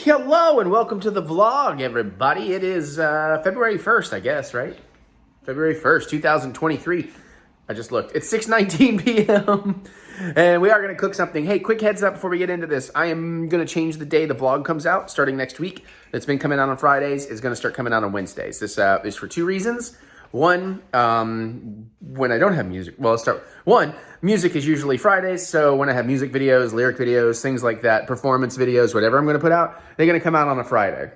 Hello and welcome to the vlog, everybody. It is February 1st, I guess, right? February 1st, 2023. I just looked. It's 6:19 p.m. and we are going to cook something. Hey, quick heads up before we get into this. I am going to change the day the vlog comes out starting next week. It's been coming out on Fridays. It's going to start coming out on Wednesdays. This is for two reasons. One, when I don't have music, well, let's start. One, music is usually Fridays, so when I have music videos, lyric videos, things like that, performance videos, whatever I'm going to put out, they're going to come out on a Friday.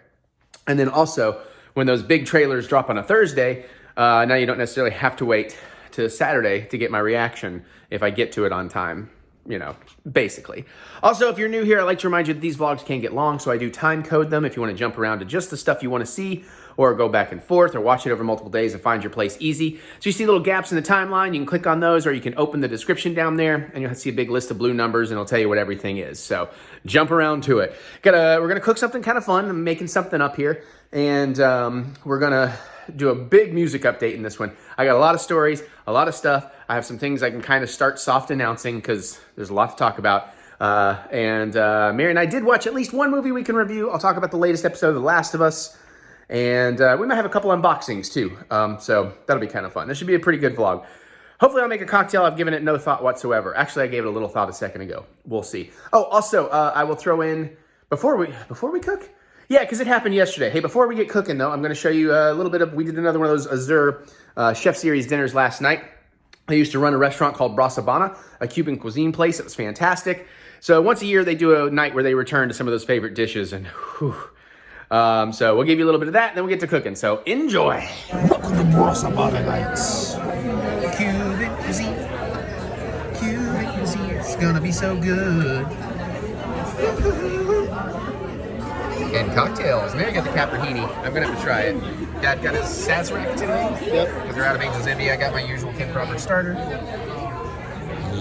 And then also, when those big trailers drop on a Thursday, now you don't necessarily have to wait to Saturday to get my reaction if I get to it on time, you know, basically. Also, if you're new here, I'd like to remind you that these vlogs can get long, so I do time code them if you want to jump around to just the stuff you want to see, or go back and forth, or watch it over multiple days and find your place easy. So you see little gaps in the timeline, you can click on those, or you can open the description down there, and you'll see a big list of blue numbers, and it'll tell you what everything is. So jump around to it. We're gonna cook something kind of fun. I'm making something up here, and we're gonna do a big music update in this one. I got a lot of stories, a lot of stuff. I have some things I can kind of start soft announcing, because there's a lot to talk about. Mary and I did watch at least one movie we can review. I'll talk about the latest episode of The Last of Us. And we might have a couple unboxings too, so that'll be kind of fun. This should be a pretty good vlog. Hopefully I'll make a cocktail. I've given it no thought whatsoever. Actually, I gave it a little thought a second ago. We'll see. Oh, also, I will throw in, before we cook? Yeah, because it happened yesterday. Hey, before we get cooking though, I'm going to show you a little bit of, we did another one of those Azur Chef Series dinners last night. I used to run a restaurant called Brasabana, a Cuban cuisine place. It was fantastic. So once a year, they do a night where they return to some of those favorite dishes, and whew. So we'll give you a little bit of that, and then we'll get to cooking. So enjoy. Welcome to Brasabana nights. Cuban cuisine. Cuban cuisine. It's gonna be so good. And cocktails. Mary got the Cappuccini. I'm gonna have to try it. Dad got his Sazerac today. Yep. Because they're out of Angel's Envy. I got my usual King Crawford starter.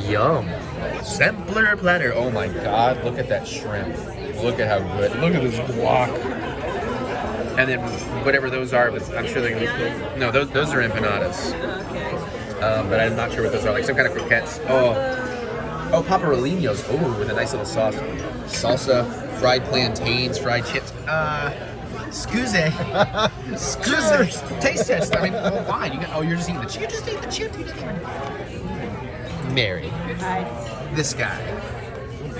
Yum. Sampler platter. Oh my God! Look at that shrimp. Look at how good. Look at this guac. And then whatever those are, I'm sure they're gonna be cool. No, those are empanadas. But I'm not sure what those are, like some kind of croquettes. Oh, paparolinos. Oh, with a nice little sauce. Salsa, fried plantains, fried chips. Excuse. Taste test. I mean, oh, fine. You're just eating the chip. You just ate the chip. You didn't even... Mary. Hi. This guy.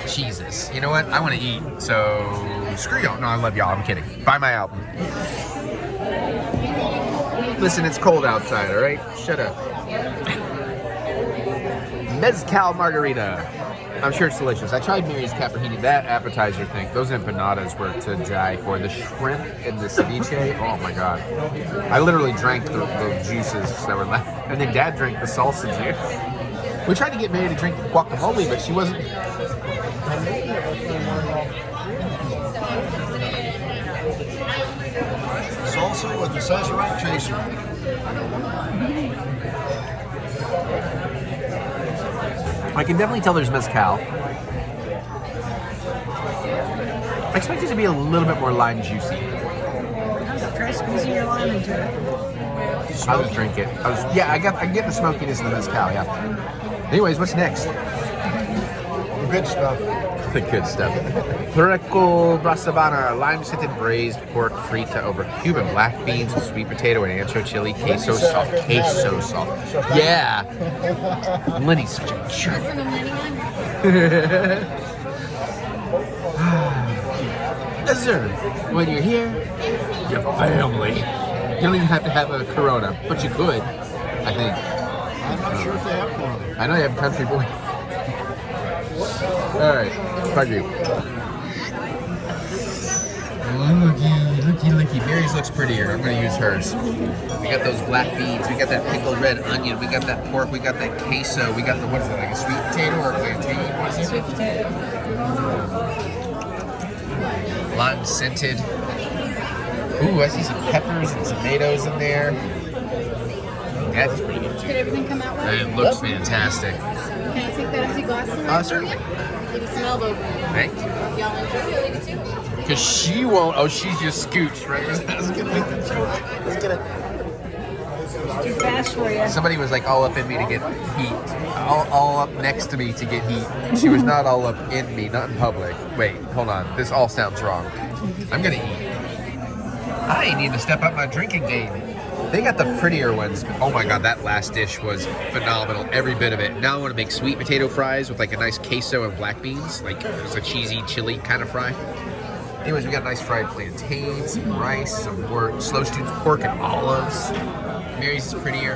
Jesus. You know what? I want to eat, so screw y'all. No, I love y'all. I'm kidding. Buy my album. Listen, it's cold outside, all right? Shut up. Mezcal margarita. I'm sure it's delicious. I tried Mary's Cappuccini. That appetizer thing, those empanadas were to die for. The shrimp and the ceviche, oh my God. I literally drank the juices that were left. And then Dad drank the salsa juice. We tried to get Mary to drink the guacamole, but she wasn't... Salsa with the Sazerac chaser. I can definitely tell there's mezcal. I expect it to be a little bit more lime juicy. Try squeezing your lime into it. I'll just drink it. I get the smokiness of the mezcal, yeah. Anyways, what's next? The good stuff. The good stuff. Puerco Brasabana, lime-scented braised pork frita over Cuban black beans with sweet potato and ancho chili queso sauce. Queso sauce. Yeah. Lenny's such a jerk. Azur, when you're here, you're family. You don't even have to have a Corona, but you could, I think. I'm not sure if they have Corona. I know you have Country Boy. All right, fuck you. Looky. Mary's looks prettier. I'm gonna use hers. We got those black beans. We got that pickled red onion. We got that pork. We got that queso. We got the, what is it, like a sweet potato or a plantain? What is it? Sweet potato. Lime scented. Ooh, I see some peppers and tomatoes in there. That's pretty good. Did everything come out right? It looks fantastic. Can I take that empty glass in there? Certainly. Leave a smell open. Thank you. Y'all enjoy it too? Because she won't. Oh, she's just scooched, right? I was gonna make the joke. Too fast for you. Somebody was like all up in me to get heat. All up next to me to get heat. She was not all up in me, not in public. Wait, hold on. This all sounds wrong. I'm gonna eat. I need to step up my drinking game. They got the prettier ones, but oh my god, that last dish was phenomenal. Every bit of it. Now I want to make sweet potato fries with like a nice queso and black beans, like it's a cheesy chili kind of fry. Anyways, we got nice fried plantains, some rice, some more slow stewed pork and olives. Mary's is prettier.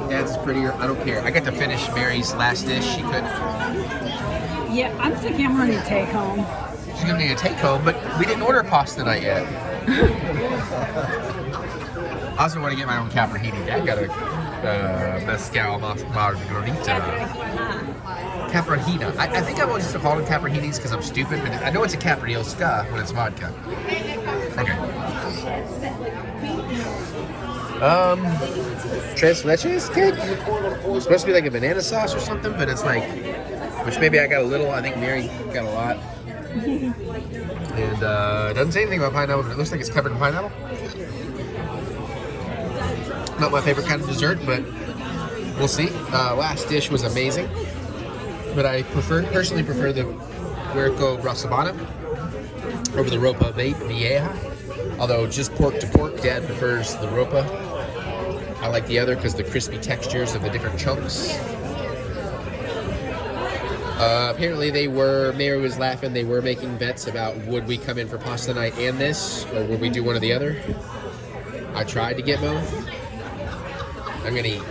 Dad's is prettier. I don't care. I got to finish Mary's last dish. She couldn't. Yeah, I'm thinking I'm going to take home. She's gonna need a take home, but we didn't order pasta night yet. I also want to get my own caprahini. Dad got a mezcal margarita. Caprahina. I think I've always just called them caprahinis because I'm stupid, but I know it's a capriolska when it's vodka. Okay. Tres leches cake? It's supposed to be like a banana sauce or something, but it's like, which maybe I got a little. I think Mary got a lot. And it doesn't say anything about pineapple, but it looks like it's covered in pineapple. Not my favorite kind of dessert, but we'll see. Last dish was amazing, but I personally prefer the Huerco Brasabana over the Ropa Vieja. Although just pork to pork, Dad prefers the Ropa. I like the other because the crispy textures of the different chunks. Apparently Mary was laughing, they were making bets about would we come in for pasta night and this, or would we do one or the other. I tried to get both. I'm gonna eat.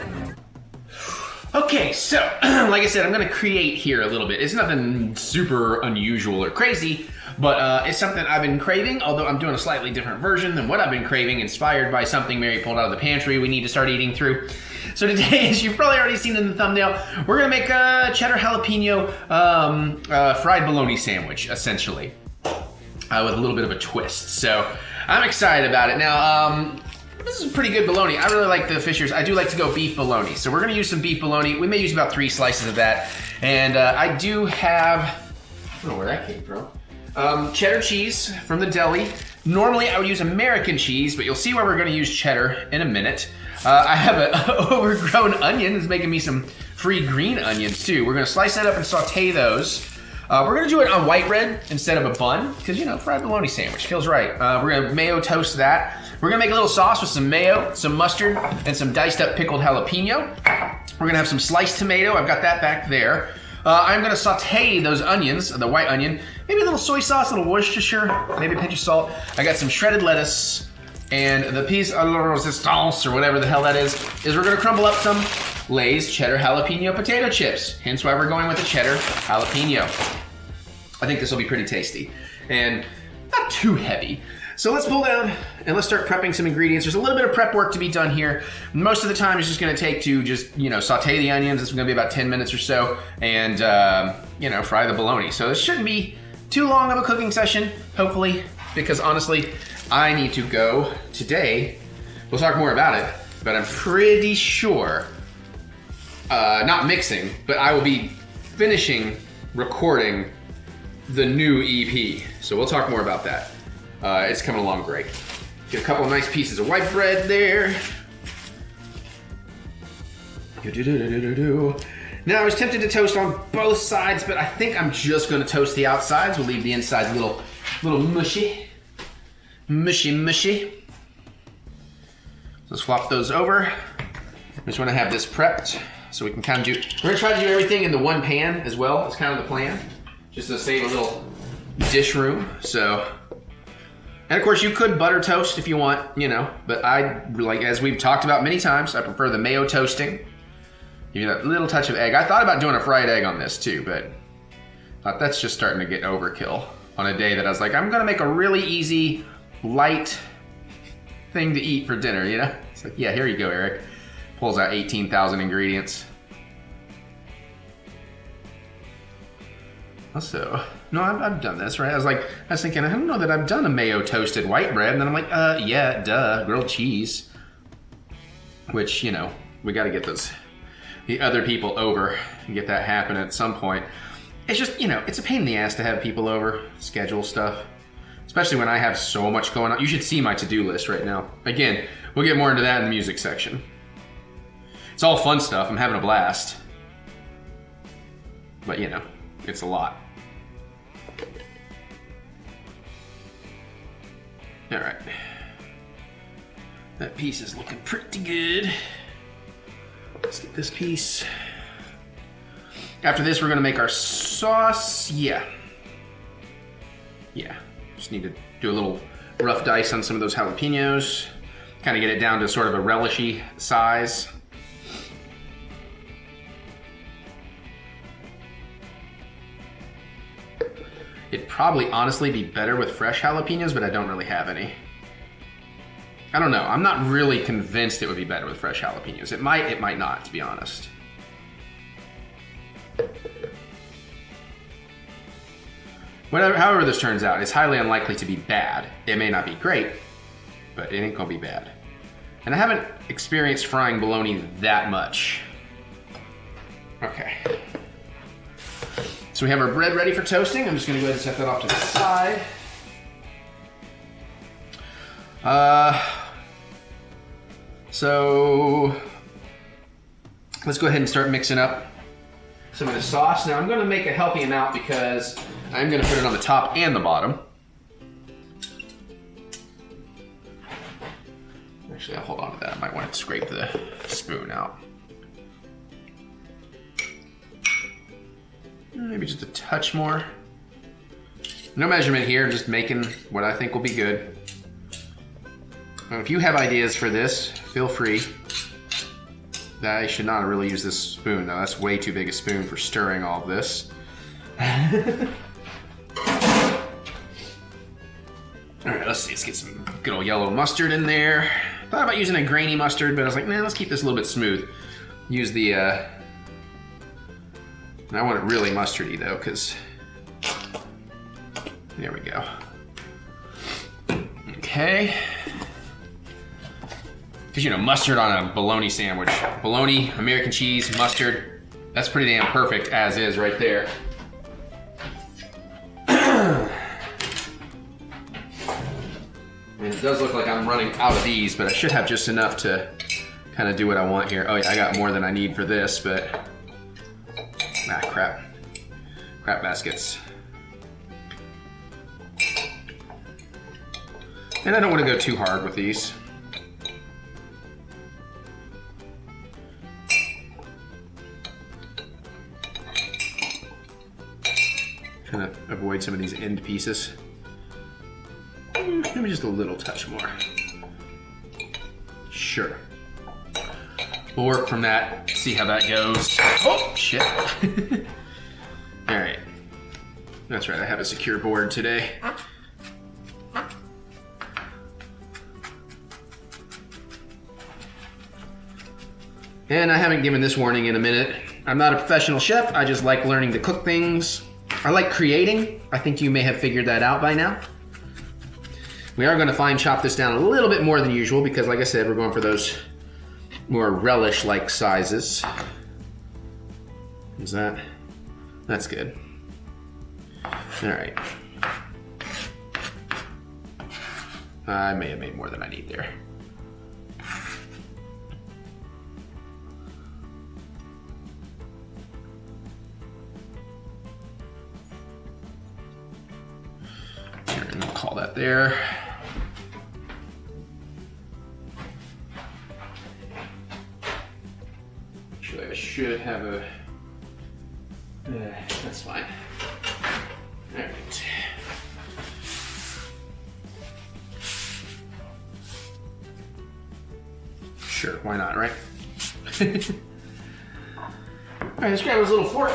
Okay, so, like I said, I'm gonna create here a little bit. It's nothing super unusual or crazy, but it's something I've been craving, although I'm doing a slightly different version than what I've been craving, inspired by something Mary pulled out of the pantry we need to start eating through. So today, as you've probably already seen in the thumbnail, we're gonna make a cheddar jalapeno fried bologna sandwich, essentially, with a little bit of a twist. So I'm excited about it. Now, this is pretty good bologna. I really like the Fishers. I do like to go beef bologna. So we're gonna use some beef bologna. We may use about 3 slices of that. And I do have, I don't know where that came from. Cheddar cheese from the deli. Normally I would use American cheese, but you'll see why we're gonna use cheddar in a minute. I have an overgrown onion. It's making me some free green onions too. We're gonna slice that up and saute those. We're gonna do it on white bread instead of a bun, because you know, fried bologna sandwich feels right. We're gonna mayo toast that. We're gonna make a little sauce with some mayo, some mustard, and some diced up pickled jalapeno. We're gonna have some sliced tomato. I've got that back there. I'm gonna saute those onions, the white onion, maybe a little soy sauce, a little Worcestershire, maybe a pinch of salt. I got some shredded lettuce, and the piece de la resistance, or whatever the hell that is we're gonna crumble up some Lay's cheddar jalapeno potato chips. Hence why we're going with the cheddar jalapeno. I think this will be pretty tasty and not too heavy. So let's pull down and let's start prepping some ingredients. There's a little bit of prep work to be done here. Most of the time it's just gonna take to just, you know, saute the onions. It's gonna be about 10 minutes or so, and you know, fry the bologna. So this shouldn't be too long of a cooking session, hopefully, because honestly, I need to go today. We'll talk more about it, but I'm pretty sure, not mixing, but I will be finishing recording the new EP. So we'll talk more about that. It's coming along great. Get a couple of nice pieces of white bread there. Now I was tempted to toast on both sides, but I think I'm just gonna toast the outsides. We'll leave the insides a little mushy. Mushy. Let's flop those over. I just wanna have this prepped so we can kind of do, we're gonna try to do everything in the one pan as well. It's kind of the plan, just to save a little dish room, so. And of course you could butter toast if you want, you know, but I, like as we've talked about many times, I prefer the mayo toasting. You know, that little touch of egg. I thought about doing a fried egg on this too, but thought that's just starting to get overkill on a day that I was like, I'm gonna make a really easy, light thing to eat for dinner, you know? It's like, yeah, here you go, Eric. Pulls out 18,000 ingredients. Also, no, I've done this, right? I was thinking, I don't know that I've done a mayo toasted white bread. And then I'm like, yeah, duh, grilled cheese. Which, you know, we gotta get the other people over and get that happen at some point. It's just, you know, it's a pain in the ass to have people over, schedule stuff. Especially when I have so much going on. You should see my to-do list right now. Again, we'll get more into that in the music section. It's all fun stuff. I'm having a blast. But you know, it's a lot. All right. That piece is looking pretty good. Let's get this piece. After this, we're gonna make our sauce. Yeah. Just need to do a little rough dice on some of those jalapenos. Kind of get it down to sort of a relishy size. It'd probably honestly be better with fresh jalapenos, but I don't really have any. I don't know. I'm not really convinced it would be better with fresh jalapenos. It might not, to be honest. However this turns out, it's highly unlikely to be bad. It may not be great, but it ain't gonna be bad. And I haven't experienced frying bologna that much. Okay. So we have our bread ready for toasting. I'm just gonna go ahead and set that off to the side. So let's go ahead and start mixing up some of the sauce. Now I'm gonna make a healthy amount because I'm gonna put it on the top and the bottom. Actually, I'll hold on to that. I might want to scrape the spoon out. Maybe just a touch more. No measurement here, just making what I think will be good. And if you have ideas for this, feel free. I should not really use this spoon though. That's way too big a spoon for stirring all of this. All right, let's see. Let's get some good old yellow mustard in there. Thought about using a grainy mustard, but I was like, man, let's keep this a little bit smooth. Use the, I want it really mustardy though, because there we go. Okay. Because, you know, mustard on a bologna sandwich. Bologna, American cheese, mustard. That's pretty damn perfect as is right there. And it does look like I'm running out of these, but I should have just enough to kind of do what I want here. Oh yeah, I got more than I need for this, but... Ah, crap. Crap baskets. And I don't want to go too hard with these. Trying to avoid some of these end pieces. Maybe just a little touch more. Sure. We'll work from that, see how that goes. Oh, shit. All right. That's right, I have a secure board today. And I haven't given this warning in a minute. I'm not a professional chef, I just like learning to cook things. I like creating. I think you may have figured that out by now. We are going to fine chop this down a little bit more than usual because, like I said, we're going for those more relish-like sizes. Is that? That's good. All right. I may have made more than I need there. Here, and we'll call that there. Actually, I should have a... that's fine. All right. Sure, why not, right? All right, let's grab this little fork.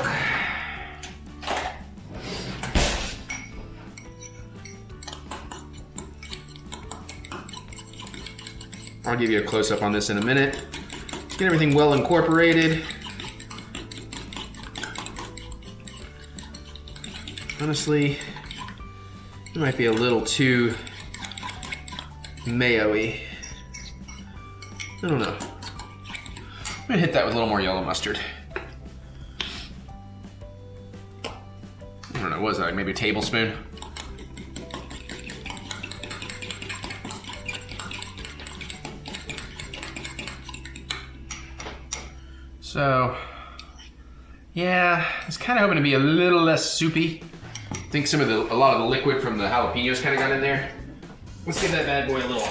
I'll give you a close-up on this in a minute. Get everything well incorporated. Honestly, it might be a little too mayo-y. I don't know. I'm gonna hit that with a little more yellow mustard. I don't know, what was that, like maybe a tablespoon? So, yeah, it's kind of hoping to be a little less soupy. I think a lot of the liquid from the jalapenos kind of got in there. Let's give that bad boy a little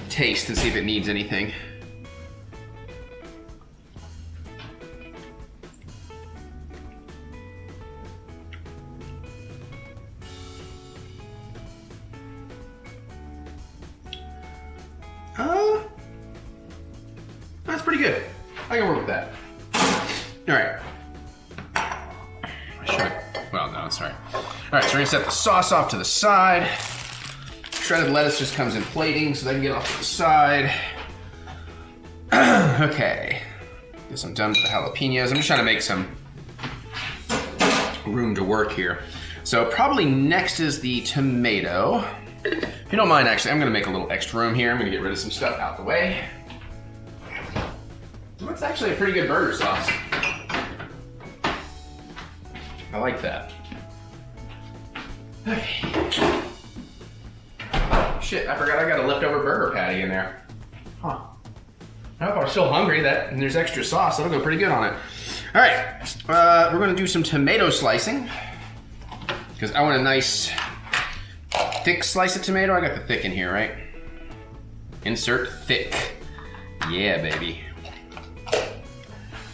taste and see if it needs anything. That's pretty good. I can work with that. All right. Well, no, it's all right. All right, so we're gonna set the sauce off to the side. Shredded lettuce just comes in plating, so that can get off to the side. Okay. Guess I'm done with the jalapenos. I'm just trying to make some room to work here. So probably next is the tomato. If you don't mind, actually, I'm gonna make a little extra room here. I'm gonna get rid of some stuff out the way. That's actually a pretty good burger sauce. I like that. Okay. Shit, I forgot I got a leftover burger patty in there. Huh. I hope I'm still hungry and there's extra sauce. That'll go pretty good on it. All right, we're gonna do some tomato slicing because I want a nice thick slice of tomato. I got the thick in here, right? Insert thick. Yeah, baby.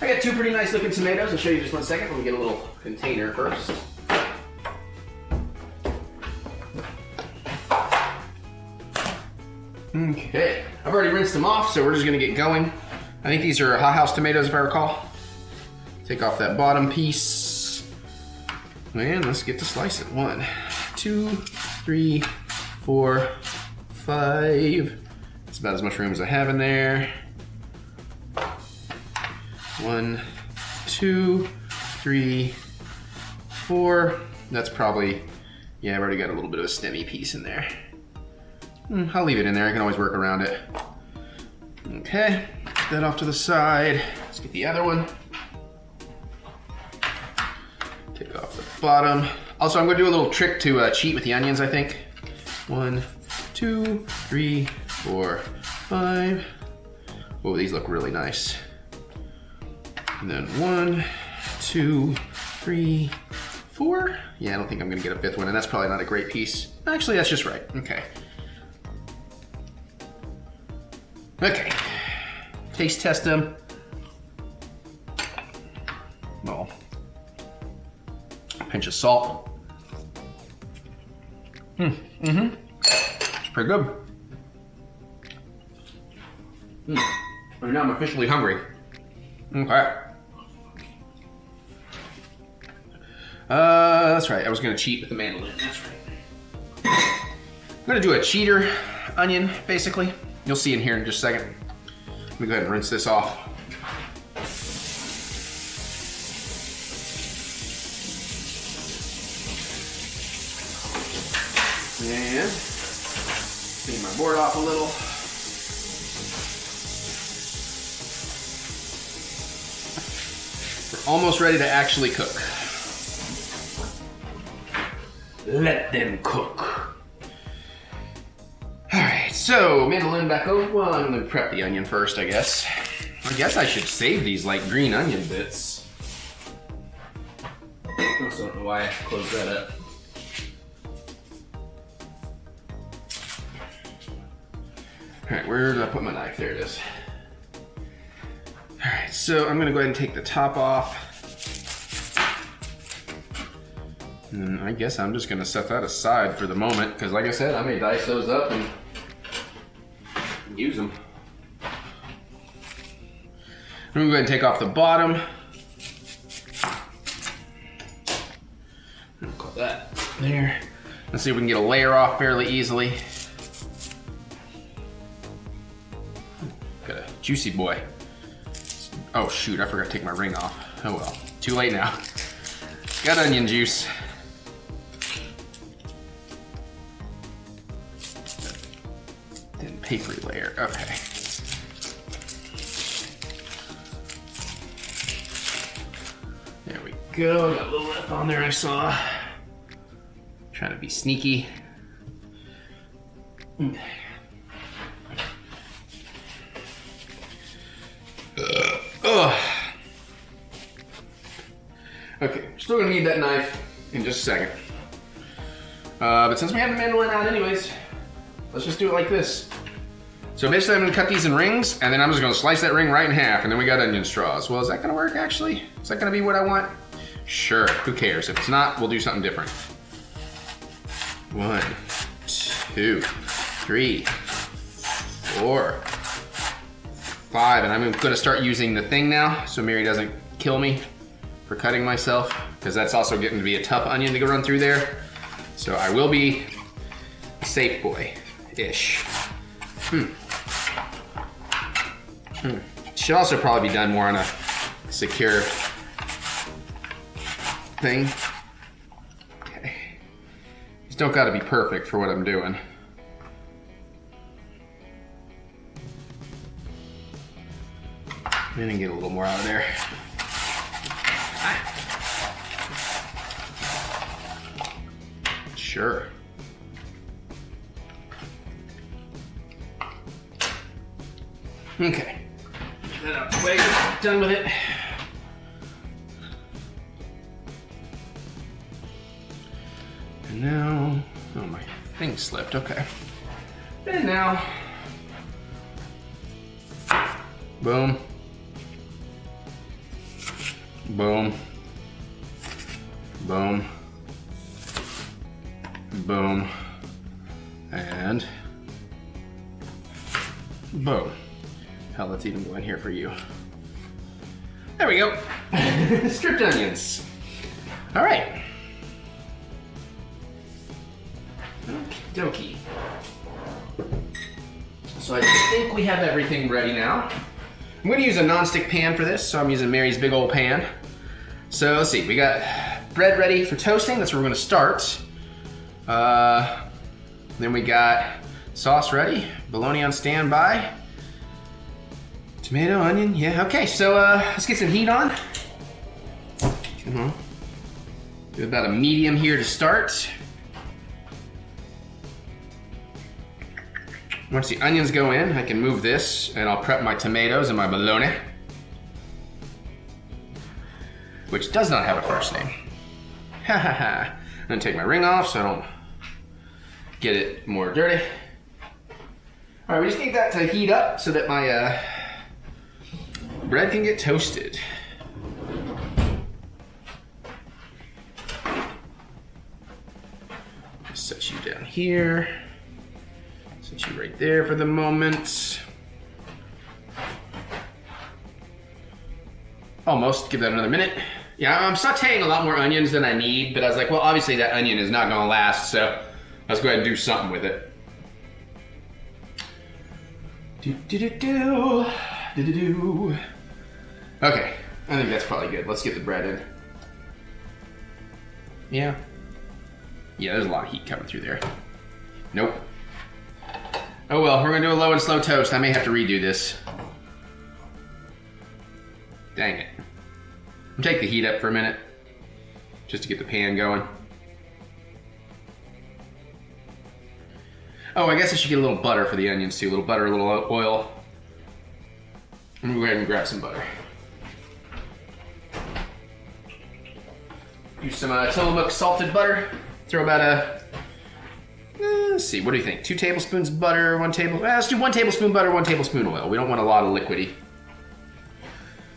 I got two pretty nice looking tomatoes. I'll show you just 1 second. Let me get a little container first. Okay, I've already rinsed them off, so we're just gonna get going. I think these are hot house tomatoes, if I recall. Take off that bottom piece. And let's get to slice it. 1, 2, 3, 4, 5. That's about as much room as I have in there. 1, 2, 3, 4. That's probably, yeah, I've already got a little bit of a stemmy piece in there. I'll leave it in there, I can always work around it. Okay, put that off to the side. Let's get the other one. Take off the bottom. Also, I'm gonna do a little trick to cheat with the onions, I think. 1, 2, 3, 4, 5. Oh, these look really nice. And then 1, 2, 3, 4. Yeah, I don't think I'm gonna get a 5th one, and that's probably not a great piece. Actually, that's just right. Okay. Okay. Taste test them. Well, pinch of salt. It's pretty good. And now I'm officially hungry. Okay. That's right. I was gonna cheat with the mandolin. That's right. I'm gonna do a cheater onion, basically. You'll see in here in just a second. Let me go ahead and rinse this off. And clean my board off a little. We're almost ready to actually cook. Let them cook. All right, so mandolin back over. Well, I'm gonna prep the onion first, I guess. I guess I should save these like green onion bits. I also don't know why I closed that up. All right, where did I put my knife? There it is. All right, so I'm gonna go ahead and take the top off. And I guess I'm just gonna set that aside for the moment, because like I said, I may dice those up and use them. I'm gonna go ahead and take off the bottom. I'll cut that there. Let's see if we can get a layer off fairly easily. Got a juicy boy. Oh shoot, I forgot to take my ring off. Oh well, too late now. Got onion juice. Then papery layer, okay. There we go, got a little left on there I saw. Trying to be sneaky. Still gonna need that knife in just a second. But since we have the mandolin out anyways, let's just do it like this. So basically I'm gonna cut these in rings, and then I'm just gonna slice that ring right in half, and then we got onion straws. Well, is that gonna work actually? Is that gonna be what I want? Sure, who cares? If it's not, we'll do something different. 1, 2, 3, 4, 5, and I'm gonna start using the thing now so Mary doesn't kill me for cutting myself, because that's also getting to be a tough onion to go run through there. So I will be a safe boy-ish. Should also probably be done more on a secure thing. Okay. Just don't gotta be perfect for what I'm doing. And then get a little more out of there. Sure. Okay. Get that out of the way. Done with it. And now, oh, my thing slipped. Okay. And now, boom. Boom. Boom. Boom. And boom. Hell, let's even go in here for you. There we go. Stripped onions. All right. Okie dokie. So I think we have everything ready now. I'm gonna use a non-stick pan for this, so I'm using Mary's big old pan. So let's see, we got bread ready for toasting. That's where we're gonna start. Then we got sauce ready, bologna on standby. Tomato, onion, yeah, okay, so let's get some heat on. Come on. Do about a medium here to start. Once the onions go in, I can move this and I'll prep my tomatoes and my bologna, which does not have a first name. Ha ha ha. I'm gonna take my ring off so I don't get it more dirty. All right, we just need that to heat up so that my bread can get toasted. Set you down here. Set you right there for the moment. Almost, give that another minute. Yeah, I'm sauteing a lot more onions than I need, but I was like, well, obviously that onion is not gonna last, so let's go ahead and do something with it. Okay, I think that's probably good. Let's get the bread in. Yeah. Yeah, there's a lot of heat coming through there. Nope. Oh well, we're gonna do a low and slow toast. I may have to redo this. Dang it. I'm gonna take the heat up for a minute, just to get the pan going. Oh, I guess I should get a little butter for the onions too. A little butter, a little oil. I'm gonna go ahead and grab some butter. Use some Tillamook salted butter. Throw about a, let's see, what do you think? 2 tablespoons of butter, let's do 1 tablespoon butter, 1 tablespoon oil. We don't want a lot of liquidy.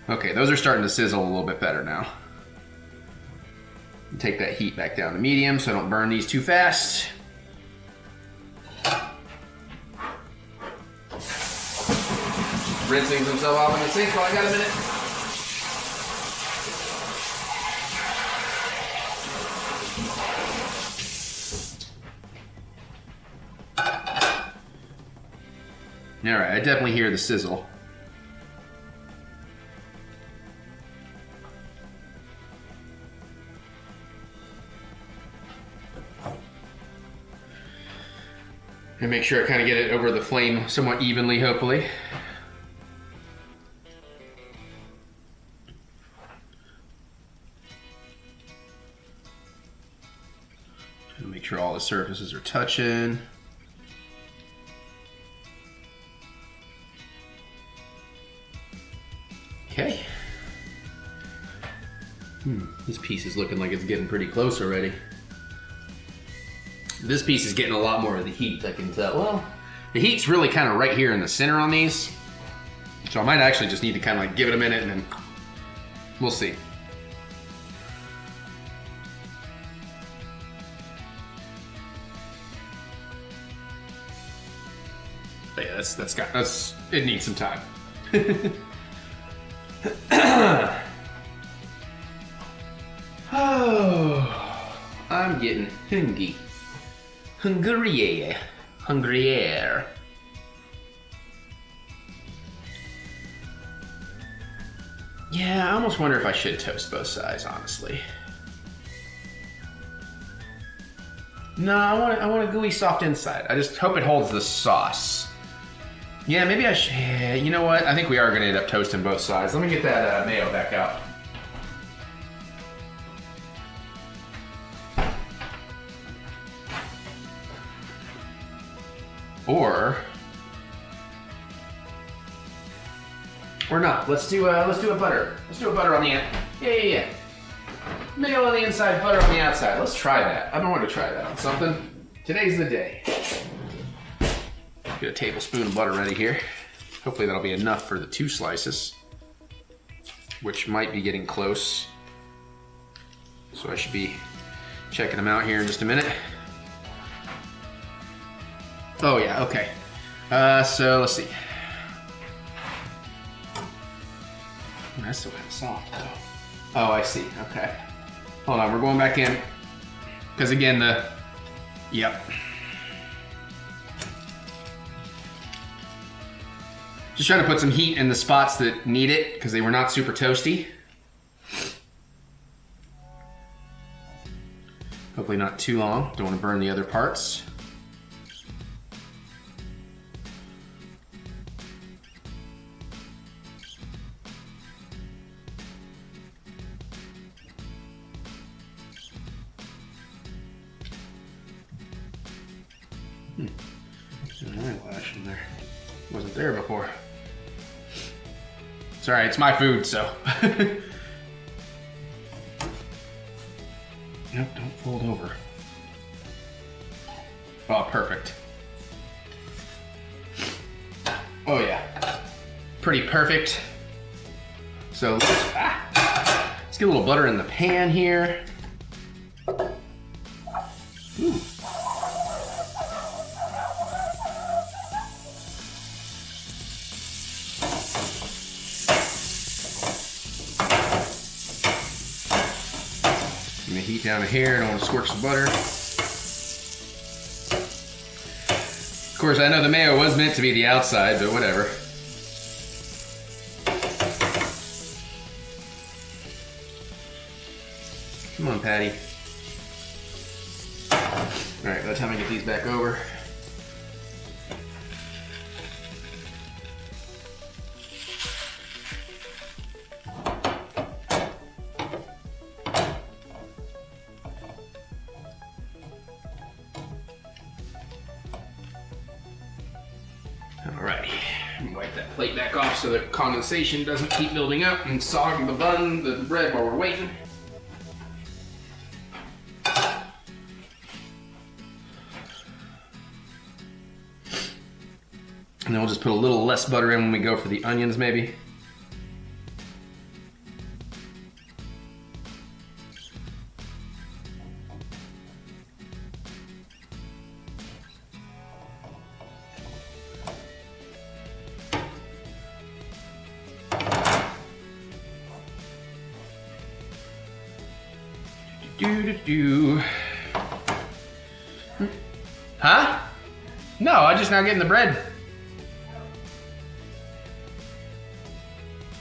Okay, those are starting to sizzle a little bit better now. Take that heat back down to medium so I don't burn these too fast. Rinsing himself off in the sink while I got a minute. All right, I definitely hear the sizzle. And make sure I kind of get it over the flame somewhat evenly, hopefully. Trying to make sure all the surfaces are touching. Okay. This piece is looking like it's getting pretty close already. This piece is getting a lot more of the heat, I can tell. Well, the heat's really kind of right here in the center on these. So I might actually just need to kind of like give it a minute and then we'll see. But yeah, it needs some time. Oh, I'm getting hungry. Hungrier. Yeah, I almost wonder if I should toast both sides, honestly. No, I want a gooey soft inside. I just hope it holds the sauce. Yeah, maybe I should. Yeah, you know what? I think we are going to end up toasting both sides. Let me get that mayo back out. Or not. Let's do a butter. Let's do a butter on the end. Yeah. Mayo on the inside, butter on the outside. Let's try that. I've been wanting to try that on something. Today's the day. Get a tablespoon of butter ready here. Hopefully that'll be enough for the 2 slices, which might be getting close. So I should be checking them out here in just a minute. Oh yeah, okay. So let's see. Oh, that's still kind of soft though. Oh, I see, okay. Hold on, we're going back in. Because again, yep. Just trying to put some heat in the spots that need it, because they were not super toasty. Hopefully not too long, don't want to burn the other parts. There's an eyelash in there. Wasn't there before. It's alright, it's my food, so. Yep, don't fold over. Oh, perfect. Oh yeah. Pretty perfect. So let's get a little butter in the pan here. Ooh. I'm gonna heat down to here. I don't want to scorch the butter. Of course, I know the mayo was meant to be the outside, but whatever. Come on, Patty. All right, by the time I get these back over. Alrighty, wipe that plate back off so that condensation doesn't keep building up and sog the bread while we're waiting. And then we'll just put a little less butter in when we go for the onions, maybe. Huh? No, I'm just now getting the bread.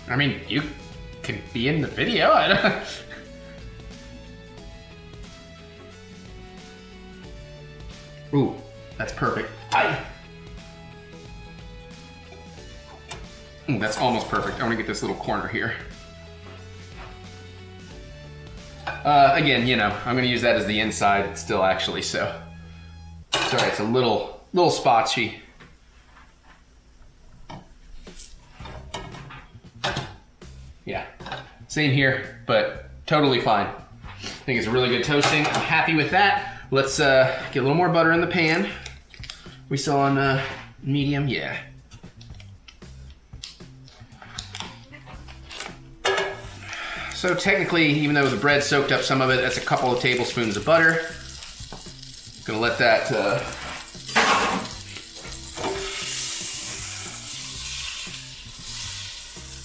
I mean, you could be in the video. I don't. Ooh, that's perfect. Ooh, that's almost perfect. I want to get this little corner here. Again, you know, I'm going to use that as the inside still, actually, so. Sorry, it's a little spotchy. Yeah, same here, but Totally fine. I think it's a really good toasting. I'm happy with that. Let's get a little more butter in the pan. We still on medium? Yeah. So technically, even though the bread soaked up some of it, that's a couple of tablespoons of butter. Gonna let that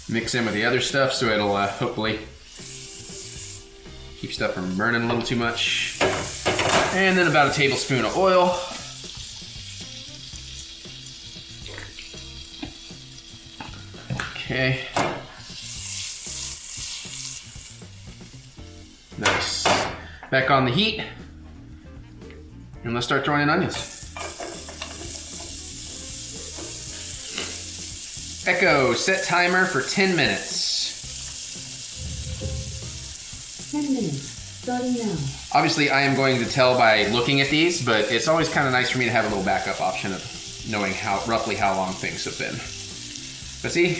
mix in with the other stuff so it'll hopefully keep stuff from burning a little too much. And then about a tablespoon of oil. Okay. Nice. Back on the heat. And let's start throwing in onions. Echo, set timer for 10 minutes. 10 minutes, starting now. Obviously, I am going to tell by looking at these, but it's always kind of nice for me to have a little backup option of knowing roughly how long things have been. But see,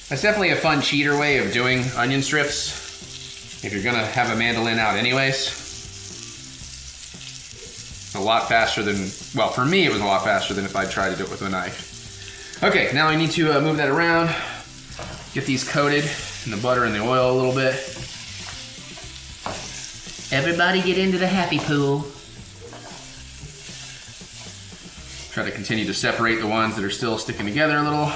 that's definitely a fun cheater way of doing onion strips. If you're gonna have a mandolin out anyways. A lot faster than, well, for me it was a lot faster than if I tried to do it with a knife. Okay, now I need to move that around, get these coated in the butter and the oil a little bit. Everybody get into the happy pool. Try to continue to separate the ones that are still sticking together a little.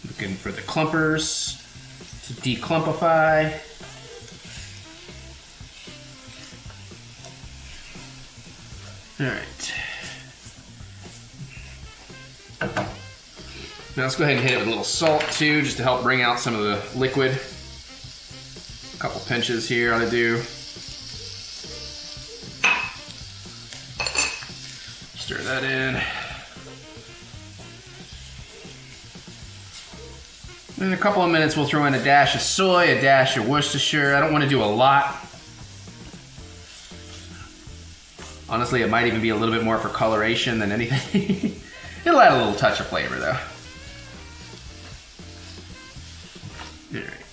Looking for the clumpers to declumpify. All right. Now let's go ahead and hit it with a little salt too, just to help bring out some of the liquid. A couple pinches here ought to do. Stir that in. In a couple of minutes, we'll throw in a dash of soy, a dash of Worcestershire. I don't want to do a lot. Honestly, it might even be a little bit more for coloration than anything. It'll add a little touch of flavor, though. All right.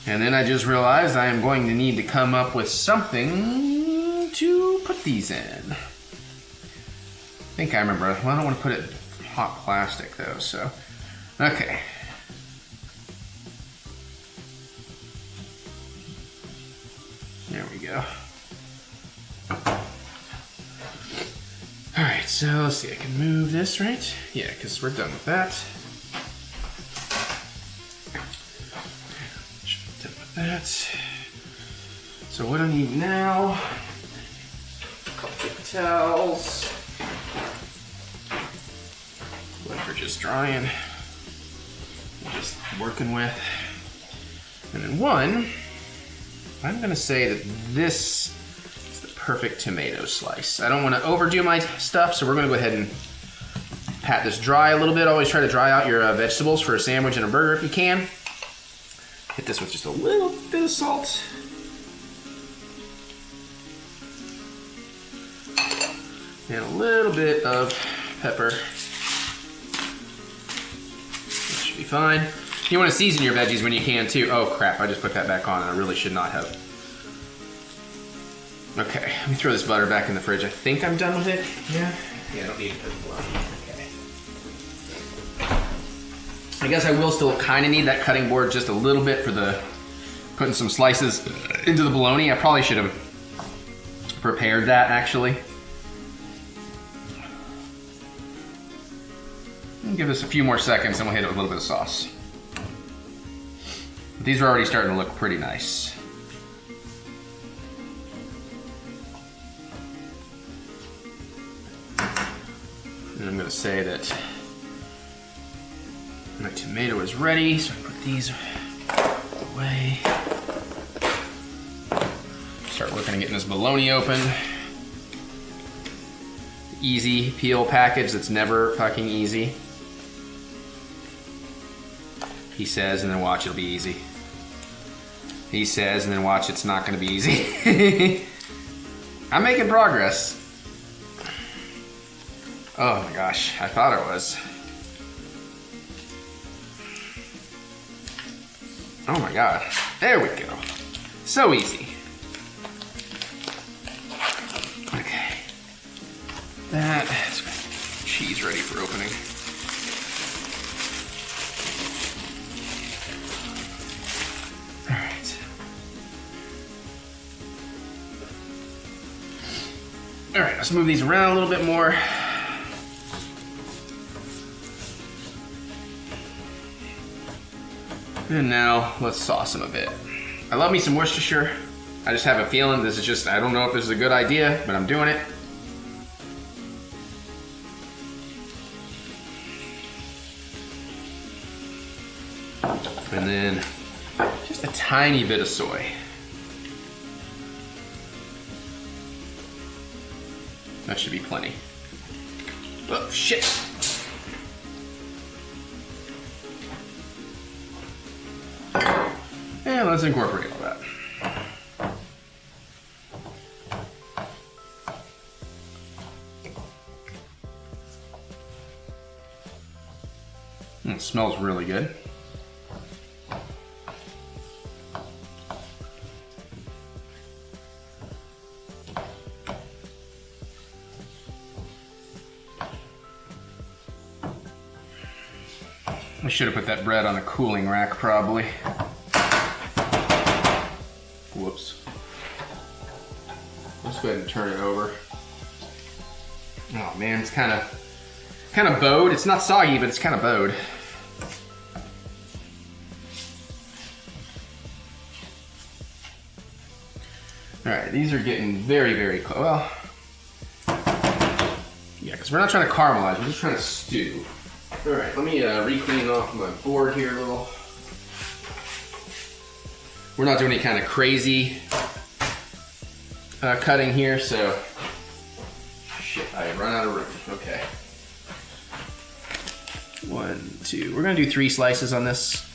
And then I just realized I am going to need to come up with something to put these in. I think I remember. Well, I don't want to put it in hot plastic, though, so. Okay. There we go. All right, so let's see, I can move this, right? Yeah, because we're done with that. Done with that. So what I need now, a couple paper towels. Whatever, just drying. Just working with. And then one, I'm gonna say that this is the perfect tomato slice. I don't wanna overdo my stuff, so we're gonna go ahead and pat this dry a little bit. Always try to dry out your vegetables for a sandwich and a burger if you can. Hit this with just a little bit of salt. And a little bit of pepper. That should be fine. You want to season your veggies when you can too. Oh crap, I just put that back on and I really should not have. Okay, let me throw this butter back in the fridge. I think I'm done with it. Yeah? Yeah, I don't need to put it on. Okay. I guess I will still kind of need that cutting board just a little bit for the putting some slices into the bologna. I probably should have prepared that actually. Give this a few more seconds and we'll hit it with a little bit of sauce. These are already starting to look pretty nice. And I'm gonna say that my tomato is ready, so I put these away. Start looking at getting this bologna open. Easy peel package that's never fucking easy. He says, and then watch, it'll be easy. He says, and then watch, it's not gonna be easy. I'm making progress. Oh my gosh, I thought it was. Oh my god, there we go. So easy. Okay. That's cheese ready for opening. All right. All right, let's move these around a little bit more. And now let's sauce them a bit. I love me some Worcestershire. I just have a feeling this is just, I don't know if this is a good idea, but I'm doing it. And then just a tiny bit of soy. That should be plenty. Oh, shit. And let's incorporate all that. It smells really good. I should have put that bread on a cooling rack probably. Whoops. Let's go ahead and turn it over. Oh man, it's kind of bowed. It's not soggy, but it's kind of bowed. All right, these are getting very, very close. Well, yeah, because we're not trying to caramelize, we're just trying to stew. All right, let me re-clean off my board here a little. We're not doing any kind of crazy cutting here, so shit, I run out of room. Okay. 1, 2. We're gonna do 3 slices on this.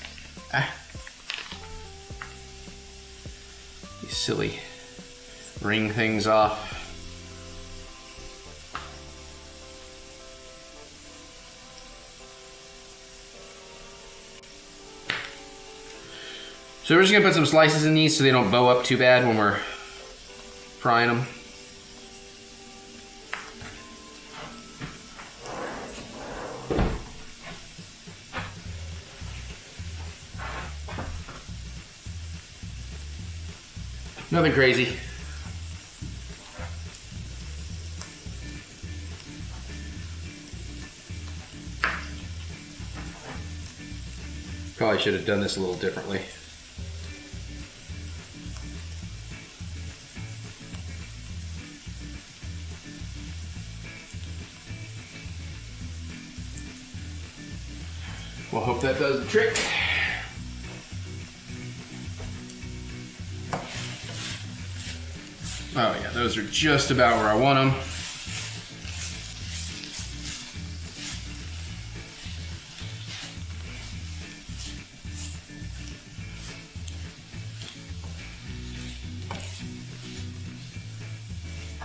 You silly ring things off. So we're just gonna put some slices in these so they don't bow up too bad when we're frying them. Nothing crazy. Probably should have done this a little differently. We'll hope that does the trick. Oh yeah, those are just about where I want them.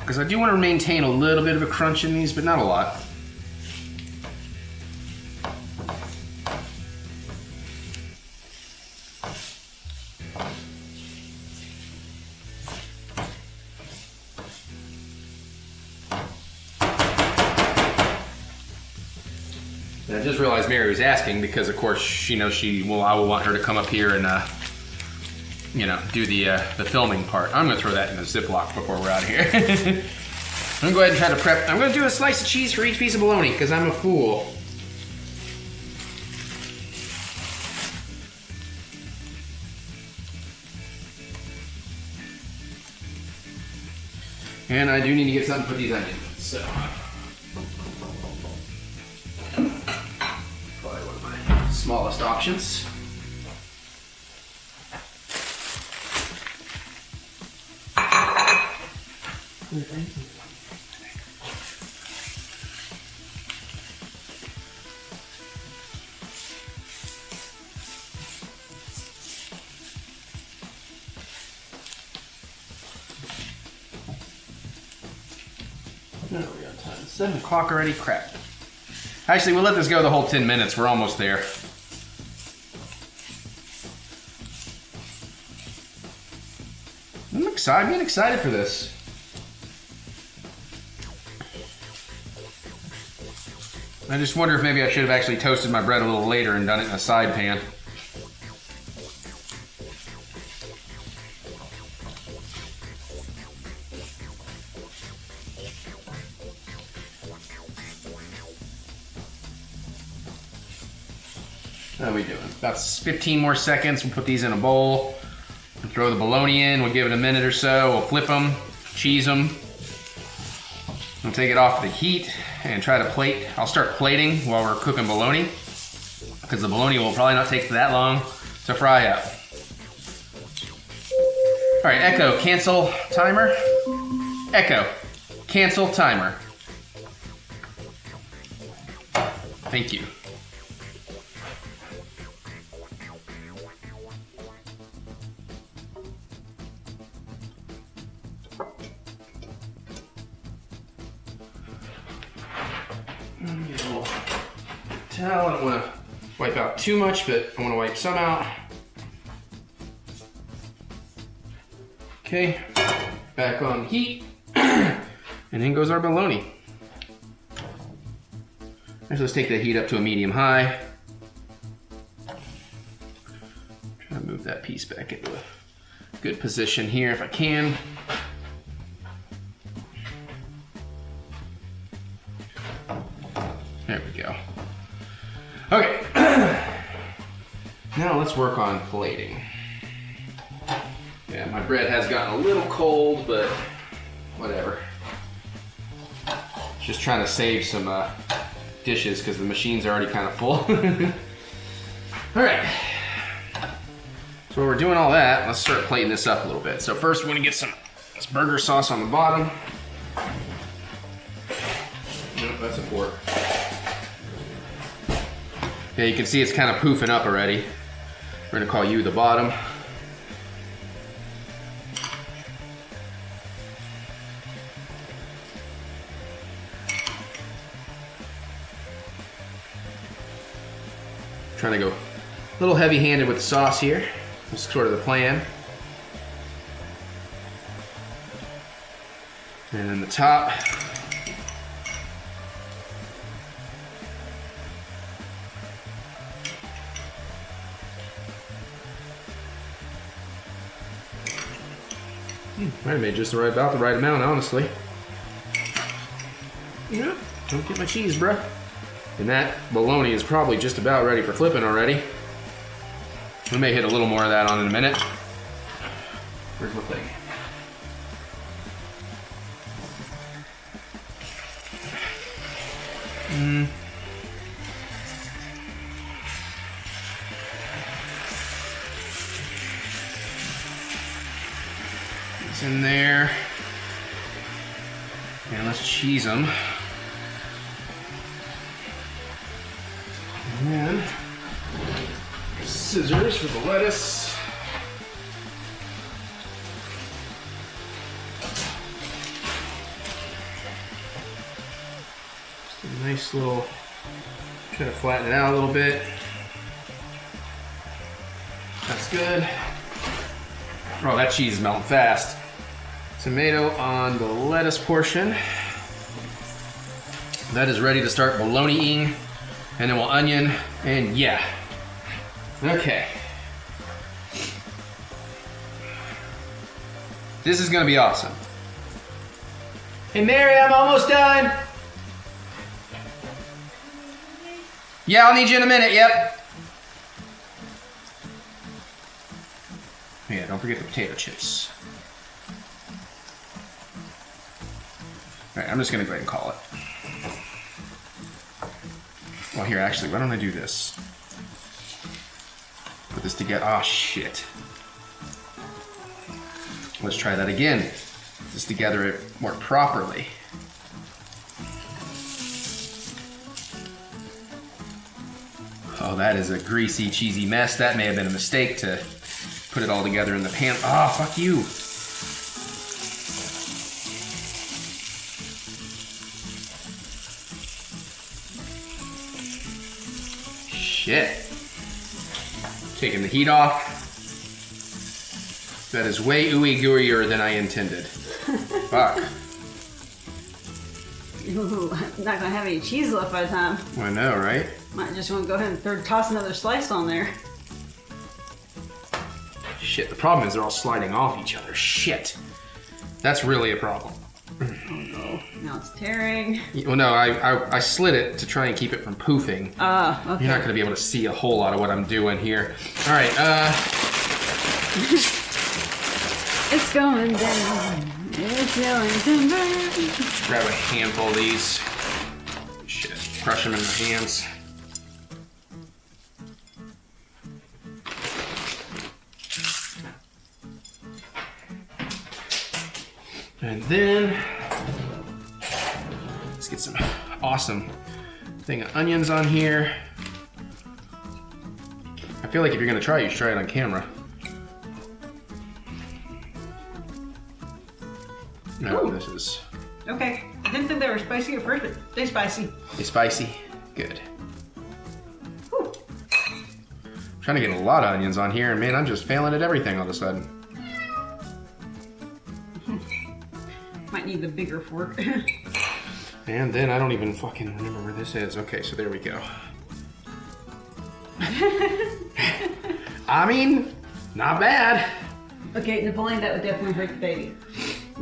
Because I do want to maintain a little bit of a crunch in these, but not a lot. And I just realized Mary was asking because, of course, she knows I will want her to come up here and, do the filming part. I'm gonna throw that in a Ziploc before we're out of here. I'm gonna go ahead and try to prep. I'm gonna do a slice of cheese for each piece of bologna because I'm a fool. And I do need to get something to put these onions in, so. Probably one of my smallest options. No, we got time. 7 o'clock already? Crap. Actually, we'll let this go the whole 10 minutes. We're almost there. I'm getting excited for this. I just wonder if maybe I should have actually toasted my bread a little later and done it in a side pan. How are we doing? About 15 more seconds. We'll put these in a bowl. We'll throw the bologna in. We'll give it a minute or so. We'll flip them, cheese them. We'll take it off the heat and try to plate. I'll start plating while we're cooking bologna because the bologna will probably not take that long to fry up. All right, Echo, cancel timer. Echo, cancel timer. Thank you. Towel. I don't want to wipe out too much, but I want to wipe some out. Okay, back on heat, and in goes our bologna. Let's take the heat up to a medium-high. Try to move that piece back into a good position here if I can. There we go. Okay, now let's work on plating. Yeah, my bread has gotten a little cold, but whatever. Just trying to save some dishes because the machine's already kind of full. All right, so while we're doing all that, let's start plating this up a little bit. So first we're gonna get this burger sauce on the bottom. Nope, that's a fork. Yeah, you can see it's kind of poofing up already. We're gonna call you the bottom. Trying to go a little heavy-handed with the sauce here. That's sort of the plan. And then the top. Might have made just about the right amount, honestly. Yeah, don't get my cheese, bruh. And that bologna is probably just about ready for flipping already. We may hit a little more of that on in a minute. Where's my thing? It's in there. And let's cheese them. And then scissors for the lettuce. Just a nice little, try to flatten it out a little bit. That's good. Oh, that cheese is melting fast. Tomato on the lettuce portion. That is ready to start bologna-ing. And then we'll onion, and yeah. Okay. This is gonna be awesome. Hey Mary, I'm almost done. Yeah, I'll need you in a minute, yep. Yeah, don't forget the potato chips. All right, I'm just gonna go ahead and call it. Well, here, actually, why don't I do this? Put this together. Oh, shit. Let's try that again. Put this together more properly. Oh, that is a greasy, cheesy mess. That may have been a mistake to put it all together in the pan. Oh, fuck you. Shit. Taking the heat off. That is way ooey gooier than I intended. Fuck. Ooh, not gonna have any cheese left by the time. I know, right? Might just want to go ahead and toss another slice on there. Shit, the problem is they're all sliding off each other. Shit. That's really a problem. Oh no, now it's tearing. Well, no, I slid it to try and keep it from poofing. Okay. You're not gonna be able to see a whole lot of what I'm doing here. All right, It's going down. It's going down. grab a handful of these. Shit, crush them in my hands. And then, let's get some awesome thing of onions on here. I feel like if you're gonna try, you should try it on camera. No, this is... Okay, I didn't think they were spicy at first, but they're spicy. They spicy? Good. Whew. I'm trying to get a lot of onions on here, and man, I'm just failing at everything all of a sudden. Might need the bigger fork. And then I don't even fucking remember where this is. Okay, so there we go. I mean, not bad. Okay, Napoleon, that would definitely hurt the baby.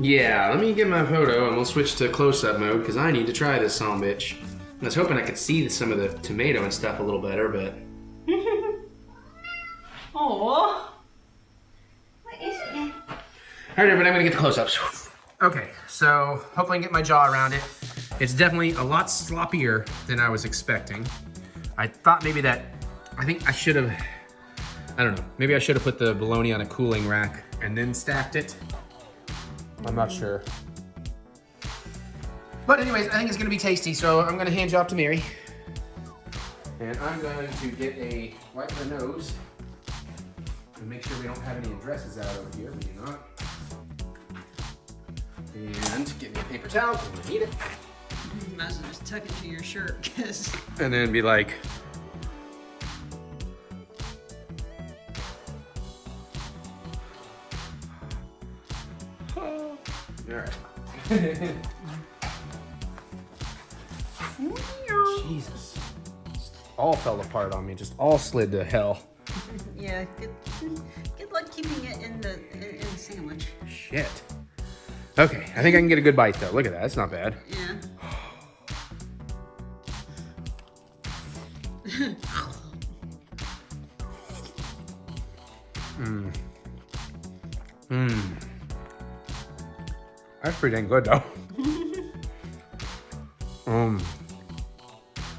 Yeah, let me get my photo and we'll switch to close-up mode because I need to try this son of a bitch. I was hoping I could see some of the tomato and stuff a little better, but... Aww. What is it? All right, everybody, I'm gonna get the close-ups. Okay, so hopefully I can get my jaw around it. It's definitely a lot sloppier than I was expecting. I thought maybe that, I think I should have, I don't know, maybe I should have put the bologna on a cooling rack and then stacked it. I'm not sure. But anyways, I think it's gonna be tasty, so I'm gonna hand you off to Mary. And I'm going to get a wipe the nose and make sure we don't have any addresses out over here. We do not. And get me a paper towel, I'm gonna need it. You might as well just tuck it to your shirt, because... And then be like, all right. Jesus. All fell apart on me, just all slid to hell. Yeah, good luck keeping it in the sandwich. Shit. Okay, I think I can get a good bite though. Look at that, that's not bad. Yeah. That's pretty dang good though.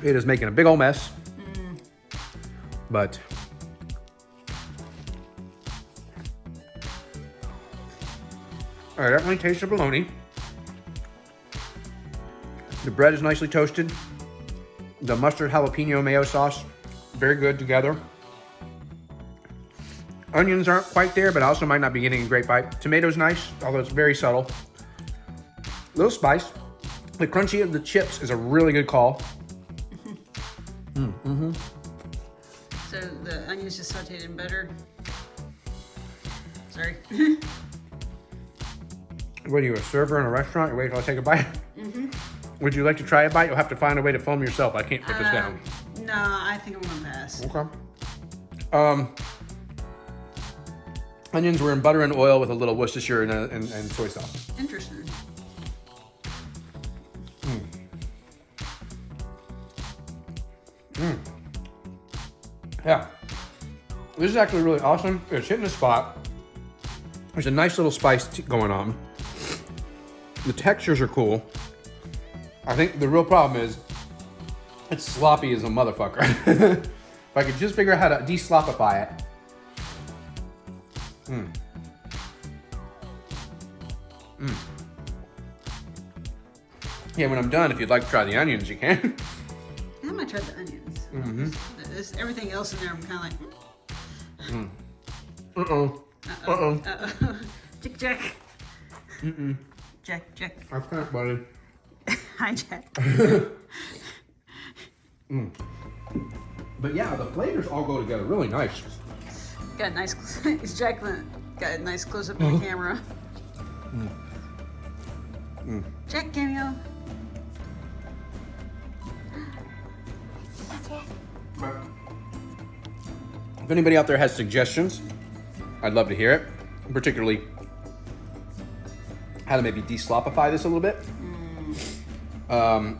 It is making a big old mess. But I definitely taste the bologna. The bread is nicely toasted. The mustard jalapeno mayo sauce, very good together. Onions aren't quite there, but I also might not be getting a great bite. Tomato's nice, although it's very subtle. A little spice. The crunchy of the chips is a really good call. So the onions just sauteed in butter. Sorry. What are you, a server in a restaurant? You wait till I take a bite? Would you like to try a bite? You'll have to find a way to film yourself. I can't put this down. No, I think I'm gonna pass. Okay. Onions were in butter and oil with a little Worcestershire and soy sauce. Interesting. Yeah. This is actually really awesome. It's hitting the spot. There's a nice little spice going on. The textures are cool. I think the real problem is it's sloppy as a motherfucker. If I could just figure out how to de-sloppify it. Yeah, when I'm done, if you'd like to try the onions, you can. I might try the onions. Everything else in there, I'm kind of like. Uh-oh. Jack, Jack. Jack, Jack. I can't, buddy. Hi, Jack. But yeah, the flavors all go together really nice. Got a nice, Jacqueline got a nice close up of the camera. Jack cameo. If anybody out there has suggestions, I'd love to hear it. Particularly how to maybe de-slopify this a little bit.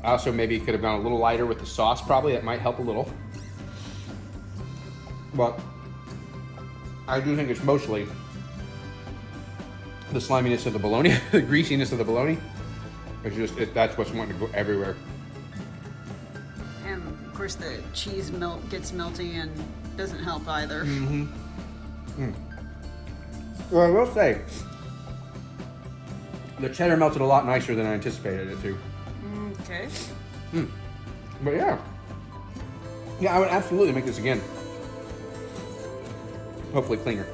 Also maybe could have gone a little lighter with the sauce probably. That might help a little. But I do think it's mostly the sliminess of the bologna, the greasiness of the bologna. It's just, that's what's wanting to go everywhere. And of course the cheese gets melty and doesn't help either. Well, I will say, the cheddar melted a lot nicer than I anticipated it to. Okay. But yeah. Yeah, I would absolutely make this again. Hopefully cleaner.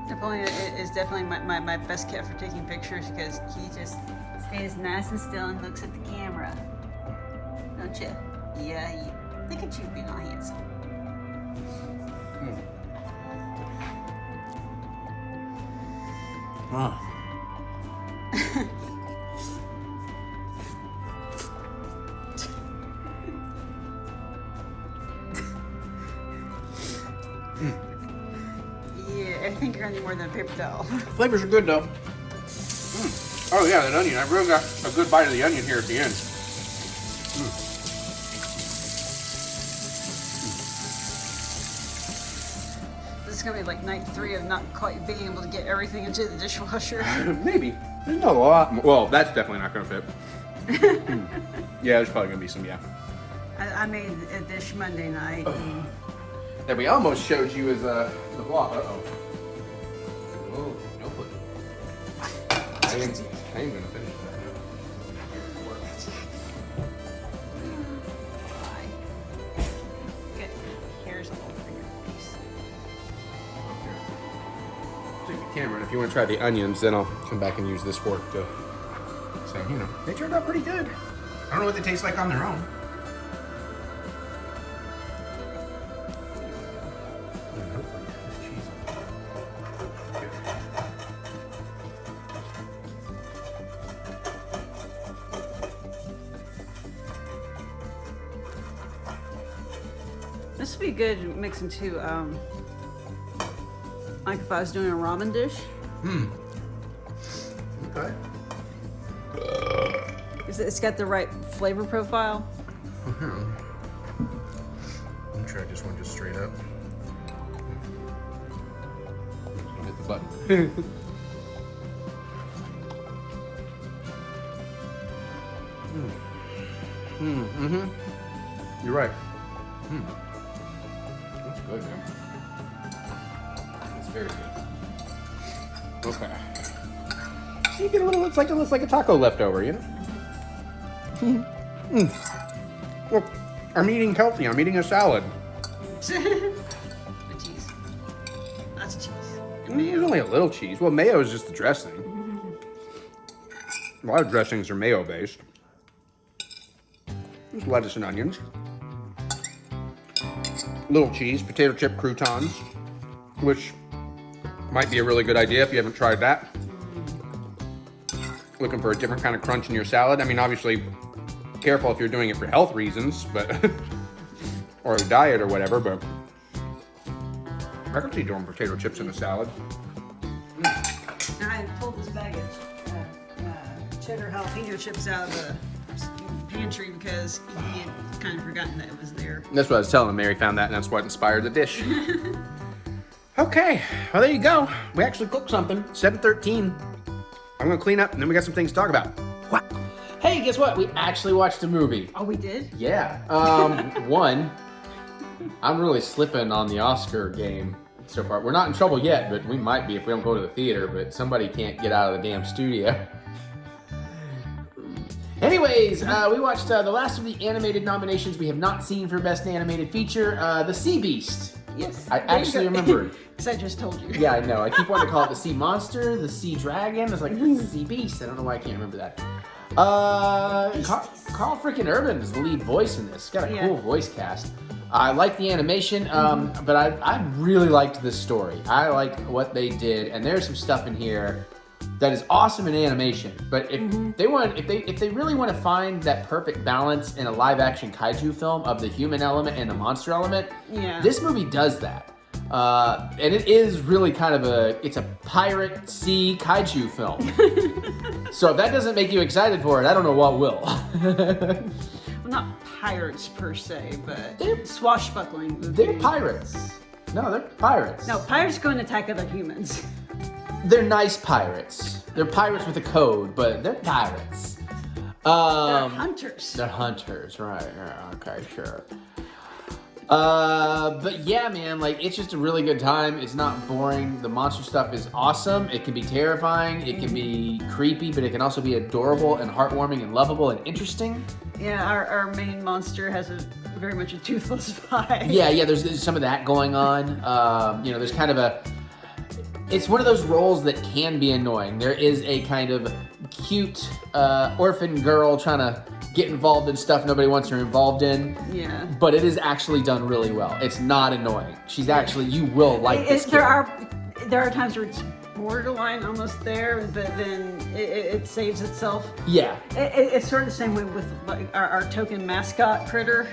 Napoleon is definitely my best cat for taking pictures because he just stays nice and still and looks at the camera. Don't you? Yeah, look at you being all handsome. Yeah, I think you're gonna need more than a paper towel. Flavors are good though. Oh yeah, that onion. I really got a good bite of the onion here at the end. This is gonna be like night 3 of not quite being able to get everything into the dishwasher. Maybe. There's not a lot more. Well, that's definitely not gonna fit. Yeah, there's probably gonna be some, yeah. I made a dish Monday night. And That we almost showed you as the vlog. Uh-oh. Oh, no put. I ain't gonna finish that. Good. Here's a hole for your face. Take the camera, and if you want to try the onions, then I'll come back and use this fork to say, you know, they turned out pretty good. I don't know what they taste like on their own. This would be good mixing too. Like if I was doing a ramen dish. Okay. It's got the right flavor profile. I'm gonna try this one just straight up. Don't hit the button. You're right. That's good, man. That's very good. Okay. You get a little. It's like a taco leftover, you know. Look, I'm eating healthy. I'm eating a salad. The cheese. Lots of cheese. And There's mayo. only a little cheese. Well, mayo is just the dressing. A lot of dressings are mayo based. There's lettuce and onions. Little cheese, potato chip croutons, which might be a really good idea if you haven't tried that. Looking for a different kind of crunch in your salad. I mean, obviously, careful if you're doing it for health reasons, but or a diet or whatever, but I could see doing potato chips in a salad. I pulled this bag of cheddar jalapeno chips out of the pantry because he had kind of forgotten that it was there. That's what I was telling him. Mary found that, and that's what inspired the dish. Okay, well, there you go. We actually cooked something. 7:13. I'm gonna clean up, and then we got some things to talk about. What? Hey, guess what? We actually watched a movie. Oh, we did? Yeah. One, I'm really slipping on the Oscar game so far. We're not in trouble yet, but we might be if we don't go to the theater, but somebody can't get out of the damn studio. Anyways, we watched the last of the animated nominations we have not seen for Best Animated Feature, The Sea Beast. Yes. I actually remember it. Because I just told you. Yeah, I know. I keep wanting to call it the sea monster, the sea dragon. It's like the sea beast. I don't know why I can't remember that. Carl freaking Urban is the lead voice in this. Got a cool voice cast. I like the animation, but I really liked this story. I liked what they did, and there's some stuff in here that is awesome in animation. But if they really want to find that perfect balance in a live action kaiju film of the human element and the monster element, this movie does that. And it is really kind of it's a pirate sea kaiju film. So if that doesn't make you excited for it, I don't know what will. Well, not pirates per se, but they're swashbuckling. They're pirates. No, they're pirates. No, pirates go and attack other humans. They're nice pirates. They're pirates with a code, but they're pirates. They're hunters. They're hunters, right? Yeah, okay, sure. But yeah, man, like it's just a really good time. It's not boring. The monster stuff is awesome. It can be terrifying. It can be creepy, but it can also be adorable and heartwarming and lovable and interesting. Yeah, our main monster has very much a toothless vibe. Yeah, there's some of that going on. There's kind of it's one of those roles that can be annoying. There is a kind of cute orphan girl trying to get involved in stuff nobody wants her involved in. Yeah. But it is actually done really well. It's not annoying. She's actually, you will like this kid. There are times where it's borderline almost there, but then it saves itself. Yeah. It's sort of the same way with like our token mascot critter.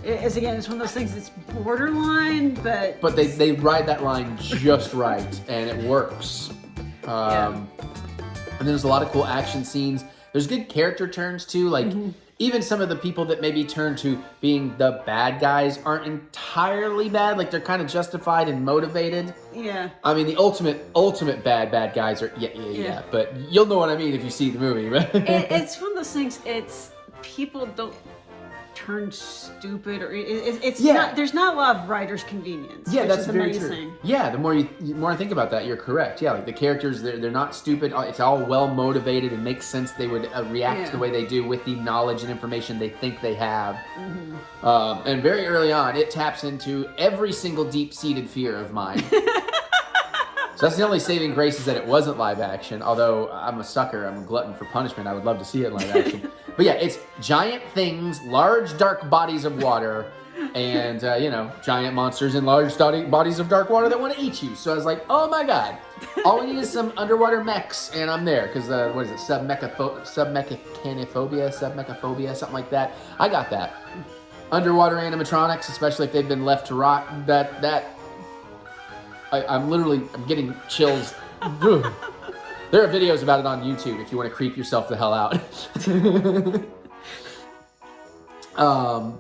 It's one of those things that's borderline, but they ride that line just right, and it works. And there's a lot of cool action scenes. There's good character turns too, like even some of the people that maybe turn to being the bad guys aren't entirely bad, like they're kind of justified and motivated. Yeah. I mean, the ultimate bad guys are, yeah, but you'll know what I mean if you see the movie. It's one of those things, people don't turn stupid, or there's not a lot of writer's convenience. Yeah, that's very amazing. True. Yeah, the more I think about that, you're correct. Yeah, like the characters, they're not stupid. It's all well motivated and makes sense. They would react the way they do with the knowledge and information they think they have. And very early on, it taps into every single deep-seated fear of mine. So that's the only saving grace, is that it wasn't live action. Although I'm a sucker, I'm a glutton for punishment. I would love to see it in live action. But yeah, it's giant things, large dark bodies of water, and giant monsters in large bodies of dark water that want to eat you. So I was like, oh my god, all we need is some underwater mechs, and I'm there. Because what is it, submechaphobia, something like that. I got that. Underwater animatronics, especially if they've been left to rot. I'm getting chills. There are videos about it on YouTube if you want to creep yourself the hell out.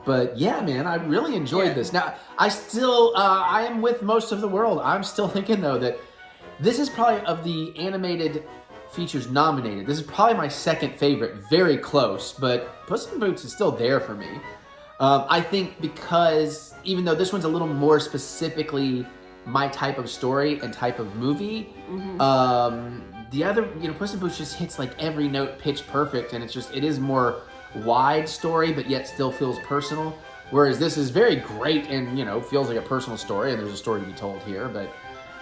But yeah, man, I really enjoyed this. Now, I am with most of the world. I'm still thinking, though, that this is probably, of the animated features nominated, this is probably my second favorite. Very close, but Puss in Boots is still there for me. I think because, even though this one's a little more specifically my type of story and type of movie, the other, Puss in Boots just hits like every note pitch perfect, and it is more wide story, but yet still feels personal. Whereas this is very great and, feels like a personal story, and there's a story to be told here, but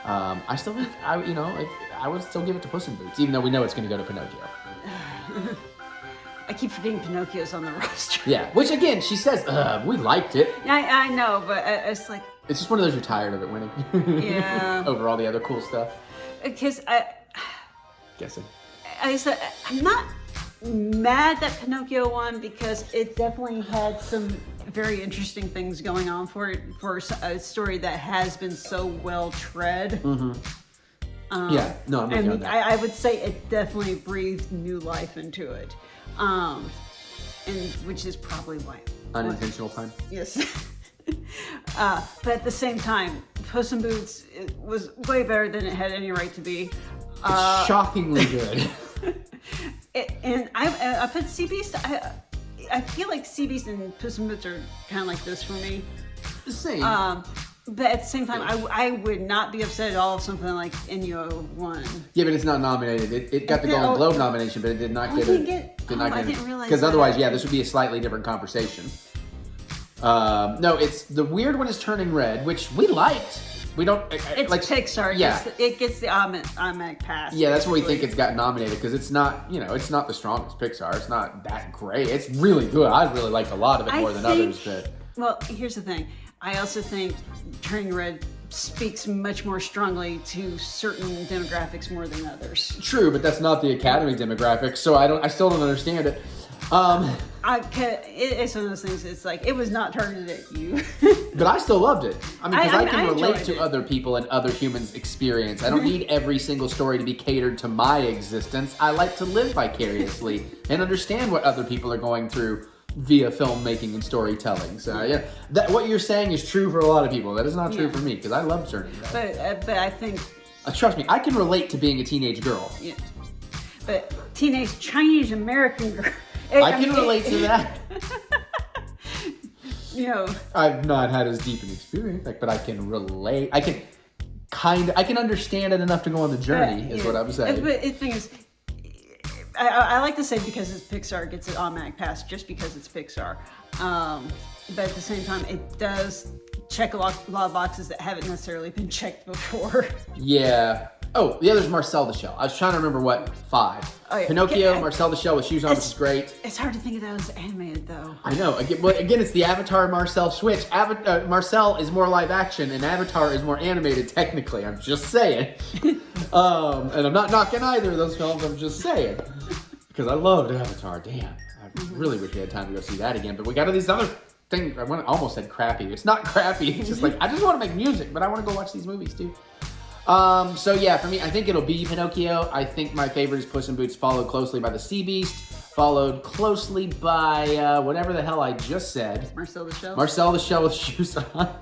I still think, I would still give it to Puss in Boots, even though we know it's going to go to Pinocchio. I keep forgetting Pinocchio's on the roster. Yeah, which again, she says, we liked it. I know, but it's like... It's just one of those you're tired of it winning. Yeah. Over all the other cool stuff. Because Guessing. I'm not mad that Pinocchio won, because it definitely had some very interesting things going on for a story that has been so well tread. I'm with you on that. I would say it definitely breathed new life into it, and which is probably why. Unintentional pun. Yes. But at the same time, Puss in Boots was way better than it had any right to be. It's shockingly good. And I put Sea Beast. I feel like Sea Beast and Puss in Boots are kind of like this for me. The same. But at the same time, I would not be upset at all if something like Ennio won. Yeah, but it's not nominated. It got the Golden Globe nomination, but it did not get it. I didn't realize. Because otherwise, this would be a slightly different conversation. No, it's the weird one is Turning Red, which we liked. We don't It's like Pixar. Yeah, It gets the automatic pass. yeah, that's what we think it's got nominated because it's not, it's not the strongest Pixar. It's not that great. It's really good. I really liked a lot of it more than others. But well, here's the thing. I also think Turning Red speaks much more strongly to certain demographics more than others. True, but that's not the Academy demographic, so I still don't understand it. It's one of those things. It's like it was not targeted at you. But I still loved it. I mean, because I can relate enjoyed to it. other people and other humans' experience. I don't need every single story to be catered to my existence. I like to live vicariously and understand what other people are going through via filmmaking and storytelling. So yeah, what you're saying is true for a lot of people. That is not true for me because I love Turning Red. But I think. Trust me, I can relate to being a teenage girl. Yeah. But teenage Chinese American girl. I can relate to that. I've not had as deep an experience, but I can relate. I can understand it enough to go on the journey. Is what I'm saying. But the thing is, I like to say because it's Pixar, it gets an automatic pass just because it's Pixar. But at the same time, it does check a lot of boxes that haven't necessarily been checked before. Yeah. Oh, the other's Marcel the Shell. I was trying to remember what 5. Oh, yeah. Pinocchio, Marcel the Shell with shoes on, which is great. It's hard to think of that as animated, though. I know. Again, it's the Avatar Marcel switch. Marcel is more live action, and Avatar is more animated. Technically, I'm just saying. And I'm not knocking either of those films. I'm just saying because I loved Avatar. Damn, I really wish we had time to go see that again. But we got all these other things. I almost said crappy. It's not crappy. It's just like I just want to make music, but I want to go watch these movies too. So yeah, for me, I think it'll be Pinocchio. I think my favorite is Puss in Boots, followed closely by The Sea Beast, followed closely by whatever the hell I just said. Marcel the Shell? Marcel the Shell with shoes on.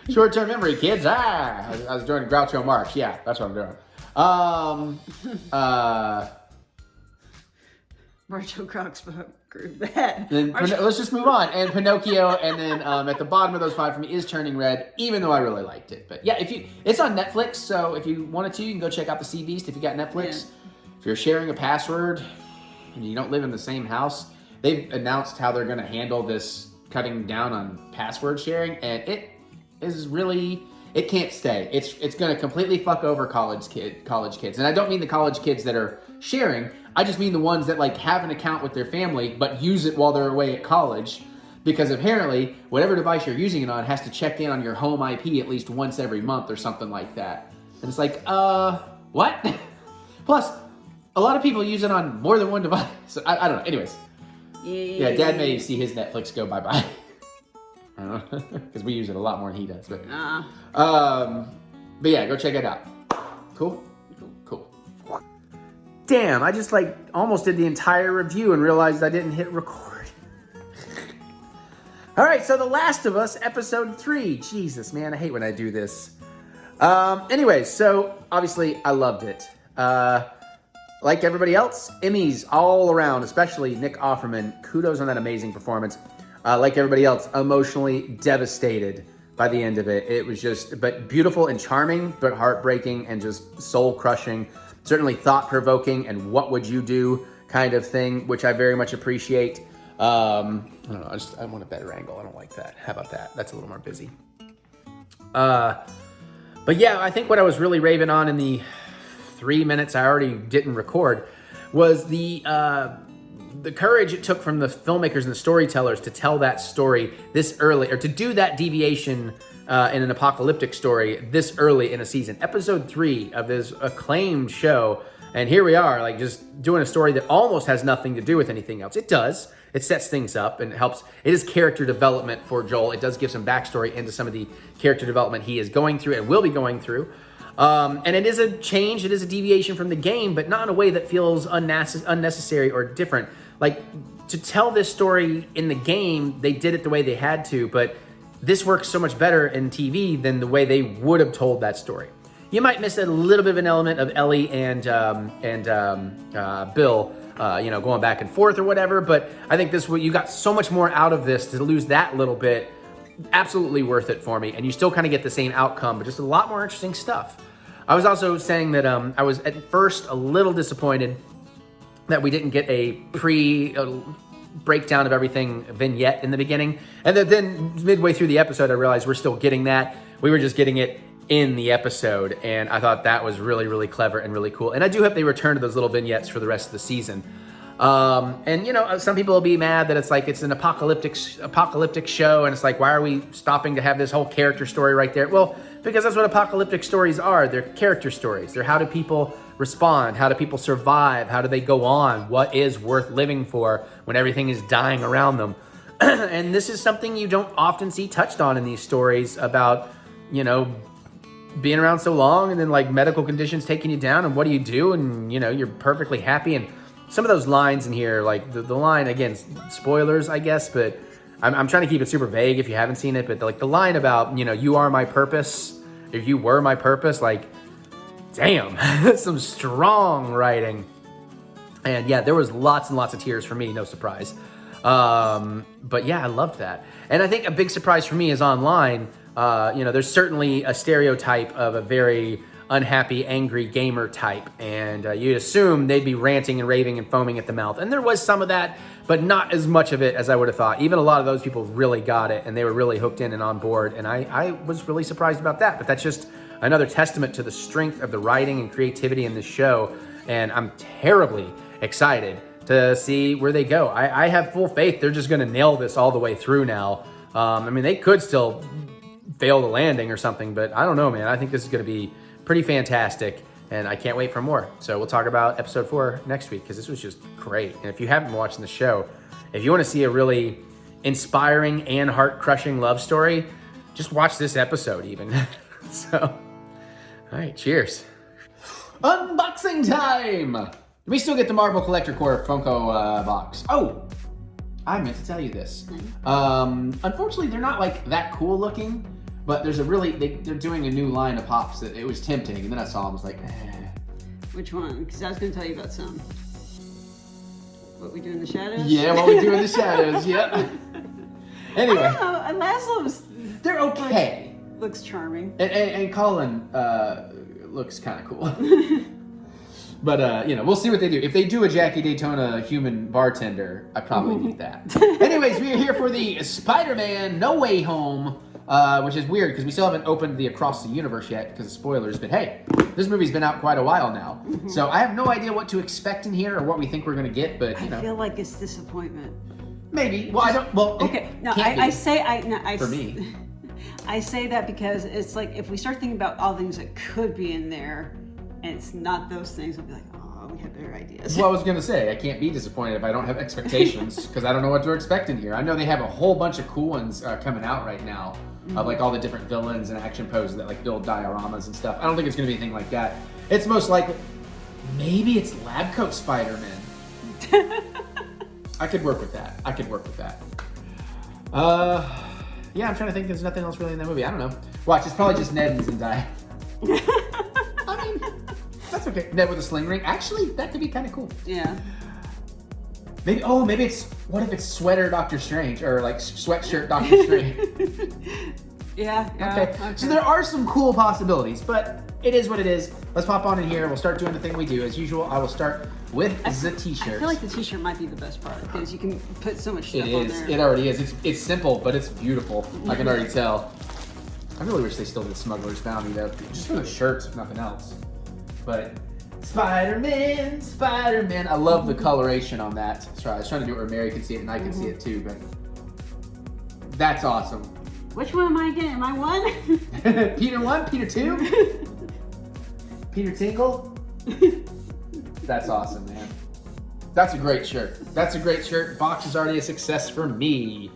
Short-term memory, kids. I was doing Groucho Marx. Yeah, that's what I'm doing. Marcho Crocs grew that. Then let's just move on. And Pinocchio, and then at the bottom of those 5 for me is Turning Red, even though I really liked it. But yeah, it's on Netflix, so if you wanted to, you can go check out The Sea Beast if you got Netflix. Yeah. If you're sharing a password and you don't live in the same house, they've announced how they're going to handle this cutting down on password sharing, and it is really, it can't stay. It's going to completely fuck over college kids. And I don't mean the college kids that are sharing. I just mean the ones that have an account with their family but use it while they're away at college, because apparently whatever device you're using it on has to check in on your home IP at least once every month or something like that. And it's like, what? Plus, a lot of people use it on more than one device. So I don't know. Anyways. Yeah, Dad may see his Netflix go bye-bye. I don't know, because we use it a lot more than he does. But yeah, go check it out. Cool? Cool. Damn, I just almost did the entire review and realized I didn't hit record. All right, so The Last of Us, episode 3. Jesus, man, I hate when I do this. Anyways, so obviously I loved it. Like everybody else, Emmys all around, especially Nick Offerman. Kudos on that amazing performance. Like everybody else, emotionally devastated by the end of it. It was but beautiful and charming, but heartbreaking and just soul-crushing. Certainly thought-provoking and what would you do kind of thing, which I very much appreciate. I don't know, I want a better angle. I don't like that. How about that? That's a little more busy. But yeah, I think what I was really raving on in the 3 minutes I already didn't record was the courage it took from the filmmakers and the storytellers to tell that story this early, or to do that deviation in an apocalyptic story this early in a season. Episode 3 of this acclaimed show, and here we are, just doing a story that almost has nothing to do with anything else. It does. It sets things up and it helps. It is character development for Joel. It does give some backstory into some of the character development he is going through and will be going through. And it is a change, it is a deviation from the game, but not in a way that feels unnecessary or different. To tell this story in the game, they did it the way they had to, but this works so much better in TV than the way they would have told that story. You might miss a little bit of an element of Ellie and Bill, going back and forth or whatever, but I think you got so much more out of this to lose that little bit. Absolutely worth it for me, and you still kind of get the same outcome, but just a lot more interesting stuff. I was also saying that I was at first a little disappointed that we didn't get a breakdown of everything vignette in the beginning. And then midway through the episode, I realized we're still getting that. We were just getting it in the episode. And I thought that was really, really clever and really cool. And I do hope they return to those little vignettes for the rest of the season. And you know, some people will be mad that it's like it's an apocalyptic show, and it's like, why are we stopping to have this whole character story right there? Well, because that's what apocalyptic stories are. They're character stories. They're how do people respond? How do people survive? How do they go on? What is worth living for when everything is dying around them? And this is something you don't often see touched on in these stories about, you know, being around so long and then like medical conditions taking you down, and what do you do? And you know, you're perfectly happy. And some of those lines in here, like the line, again, spoilers, I guess, but I'm trying to keep it super vague if you haven't seen it, but like the line about, you know, you are my purpose, if you were my purpose, like, damn, that's some strong writing. And yeah, there was lots and lots of tears for me, no surprise. But yeah, I loved that. And I think a big surprise for me is online. You know, there's certainly a stereotype of a very unhappy, angry gamer type, and you'd assume they'd be ranting and raving and foaming at the mouth. And there was some of that, but not as much of it as I would have thought. Even a lot of those people really got it, and they were really hooked in and on board, and I was really surprised about that. But that's just another testament to the strength of the writing and creativity in this show, and I'm terribly excited to see where they go. I have full faith they're just going to nail this all the way through now. I mean, they could still fail the landing or something, but I don't know, man. I think this is going to be pretty fantastic, and I can't wait for more. So we'll talk about episode 4 next week, because this was just great. And if you haven't been watching the show, if you want to see a really inspiring and heart-crushing love story, just watch this episode even. So, all right, cheers. Unboxing time! We still get the Marvel Collector Corps Funko box. Oh, I meant to tell you this. Unfortunately, they're not like that cool looking. But there's a really, they're doing a new line of pops that it was tempting, and then I saw them, I was like, eh. Which one? Because I was going to tell you about some. What we do in the shadows? Yeah, what we do in the shadows, yeah. Anyway. I don't know, and Laszlo's... They're okay. Looks charming. And Colin looks kind of cool. But, you know, we'll see what they do. If they do a Jackie Daytona human bartender, I probably need that. Anyways, we are here for the Spider-Man No Way Home, which is weird because we still haven't opened the Across the Universe yet because of spoilers. But hey, this movie's been out quite a while now. So I have no idea what to expect in here or what we think we're going to get, but, you know. I feel like it's disappointment. Maybe. Well, I don't, well, okay. No, for me. I say that because it's like, if we start thinking about all things that could be in there, and it's not those things, I'll be like, oh, we have better ideas. Well, I was going to say, I can't be disappointed if I don't have expectations because I don't know what to expect in here. I know they have a whole bunch of cool ones coming out right now of like all the different villains and action poses that like build dioramas and stuff. I don't think it's going to be anything like that. It's most likely, maybe it's lab coat Spider-Man. I could work with that. Yeah, I'm trying to think. There's nothing else really in that movie. I don't know. Watch, it's probably just Ned and Zendaya. I mean, that's okay. Ned with a sling ring. Actually, that could be kind of cool. Yeah. Maybe it's, what if it's sweater Doctor Strange or like sweatshirt Doctor Strange? Yeah. Okay. So there are some cool possibilities, but it is what it is. Let's pop on in here. We'll start doing the thing we do. As usual, I will start with the t-shirt. I feel like the t-shirt might be the best part because you can put so much stuff on there. It already is. It's simple, but it's beautiful. I can already tell. I really wish they still did Smuggler's Bounty though, just for the shirts, if nothing else. But Spider-Man. I love the coloration on that. Sorry, I was trying to do it where Mary can see it and I can see it too, but that's awesome. Which one am I getting? Am I one? Peter 1, Peter 2? Peter Tinkle? That's awesome, man. That's a great shirt. Box is already a success for me.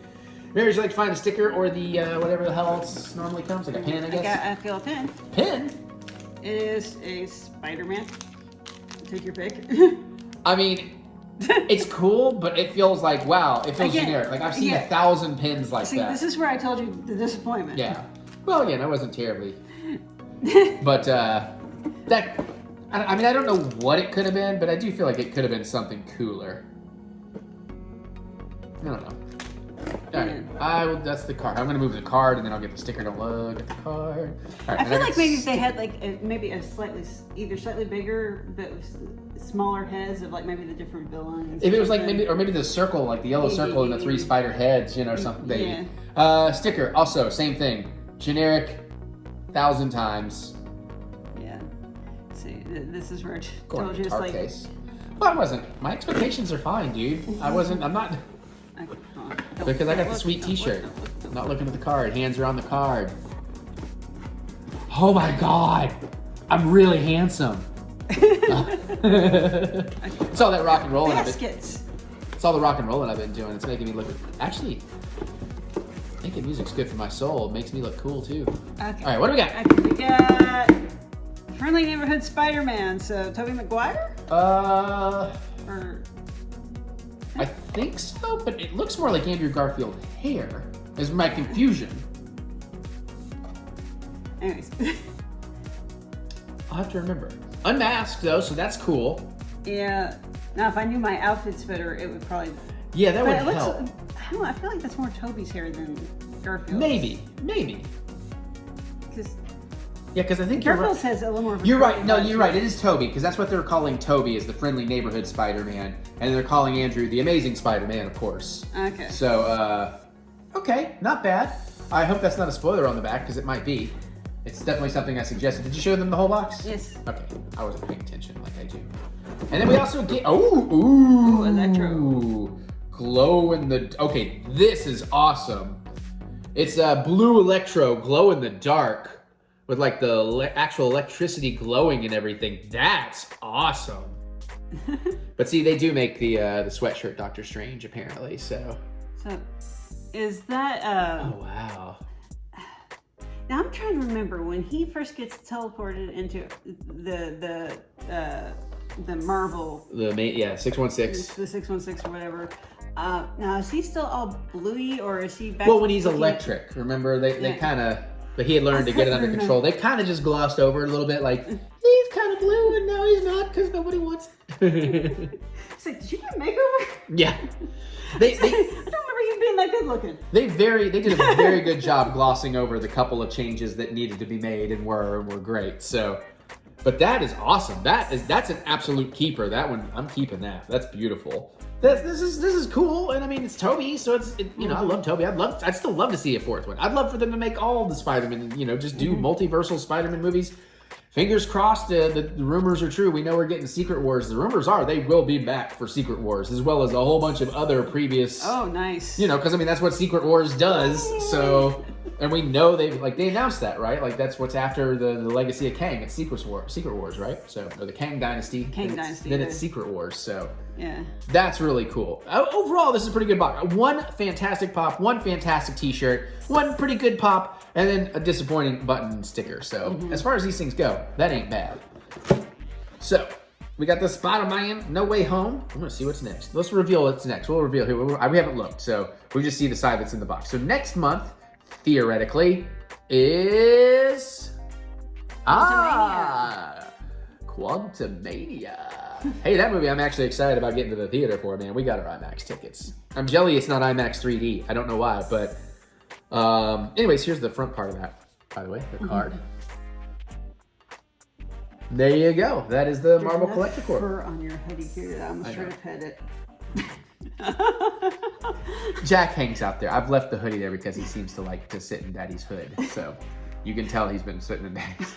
Mary, would you like to find a sticker or the whatever the hell else normally comes? Like a pin, I guess? I feel a pin. Pin? It is a Spider-Man. Take your pick. I mean, it's cool, but it fees like, wow, it feels generic. Like I've seen 1,000 pins like that. This is where I told you the disappointment. Yeah. Well, again, I wasn't terribly. But that, I mean, I don't know what it could have been, but I do feel like it could have been something cooler. I don't know. All right, that's the card. I'm gonna move the card, and then I'll get the sticker to look at the card. All right, I feel like maybe if they had like maybe a either slightly bigger but smaller heads of like maybe the different villains. If it was like maybe the circle, like the yellow circle and the 3 spider heads, you know, something. Maybe. Yeah. Sticker also same thing, generic, 1,000 times. Yeah. See, this is where I Going told to you the it's tart like. case. Well, I wasn't. My expectations are fine, dude. I'm not. Okay, hold on. Because I got the Don't sweet look, T-shirt. don't look, don't Not looking at the card. Hands are on the card. Oh my God, I'm really handsome. It's all that rock and rolling. Baskets. It's all the rock and rolling I've been doing. It's making me look. Actually, making music's good for my soul. It makes me look cool too. Okay. All right, what do we got? Okay, we got Friendly Neighborhood Spider-Man. So Tobey Maguire? Or I think so, but it looks more like Andrew Garfield hair. Is my confusion. anyways. I'll have to remember. Unmasked though, so that's cool. Yeah. Now if I knew my outfits better, it would probably. Yeah, that would But it looks. help. I don't know. I feel like that's more Toby's hair than Garfield's. Maybe. Because Yeah, because I think you're Garfield's right. has a little more. Of a You're right. curly No, vibe you're to right. it. It is Toby, because that's what they're calling Toby, is the friendly neighborhood Spider-Man, and they're calling Andrew the amazing Spider-Man, of course. Okay. So, okay, not bad. I hope that's not a spoiler on the back, because it might be. It's definitely something I suggested. Did you show them the whole box? Yes. Okay, I wasn't paying attention like I do. And then we also get, ooh, Electro. glow in the, okay, this is awesome. It's a blue Electro, glow in the dark, with like the actual electricity glowing and everything. That's awesome. But see, they do make the sweatshirt Doctor Strange apparently. So. So, is that? Oh wow. Now I'm trying to remember when he first gets teleported into the Marvel. The main, yeah, 616. The 616 or whatever. Now is he still all bluey or is he back? Well, when he's looking- electric, remember they Yeah. kind of. But he had learned to get it under couldn't control. They kind of just glossed over it a little bit, like he's kind of blue and now he's not because nobody wants it. It's like, did you get makeover? Yeah, they I don't remember you being that good looking. they did a very good job glossing over the couple of changes that needed to be made and were great. So, but that is awesome. That's an absolute keeper. That one, I'm keeping that. That's beautiful. This is cool, and I mean it's Toby, so I love Toby. I'd still love to see a fourth one. I'd love for them to make all of the Spider-Man, just do multiversal Spider-Man movies. Fingers crossed, the rumors are true. We know we're getting Secret Wars. The rumors are they will be back for Secret Wars, as well as a whole bunch of other previous. Oh, nice. Because I mean that's what Secret Wars does. So, and we know they announced that, right? Like that's what's after the legacy of Kang. It's Secret Wars, right? So, or the Kang Dynasty. Then it's Secret Wars. So. Yeah. That's really cool. Overall, this is a pretty good box. One fantastic pop, one fantastic t-shirt, one pretty good pop, and then a disappointing button sticker. So as far as these things go, that ain't bad. So we got the Spider-Man No Way Home. I'm gonna see what's next. Let's reveal what's next. We'll reveal here. We haven't looked, so we just see the side that's in the box. So next month, theoretically, is Quantumania. Hey, that movie I'm actually excited about getting to the theater for, man. We got our IMAX tickets. I'm jelly it's not IMAX 3D. I don't know why, but anyways, here's the front part of that, by the way, the card. There you go. That is the Marvel Collector Corps. Fur on your hoodie here. I almost tried to pet it. Jack hangs out there. I've left the hoodie there because he seems to like to sit in Daddy's hood. So you can tell he's been sitting in Daddy's.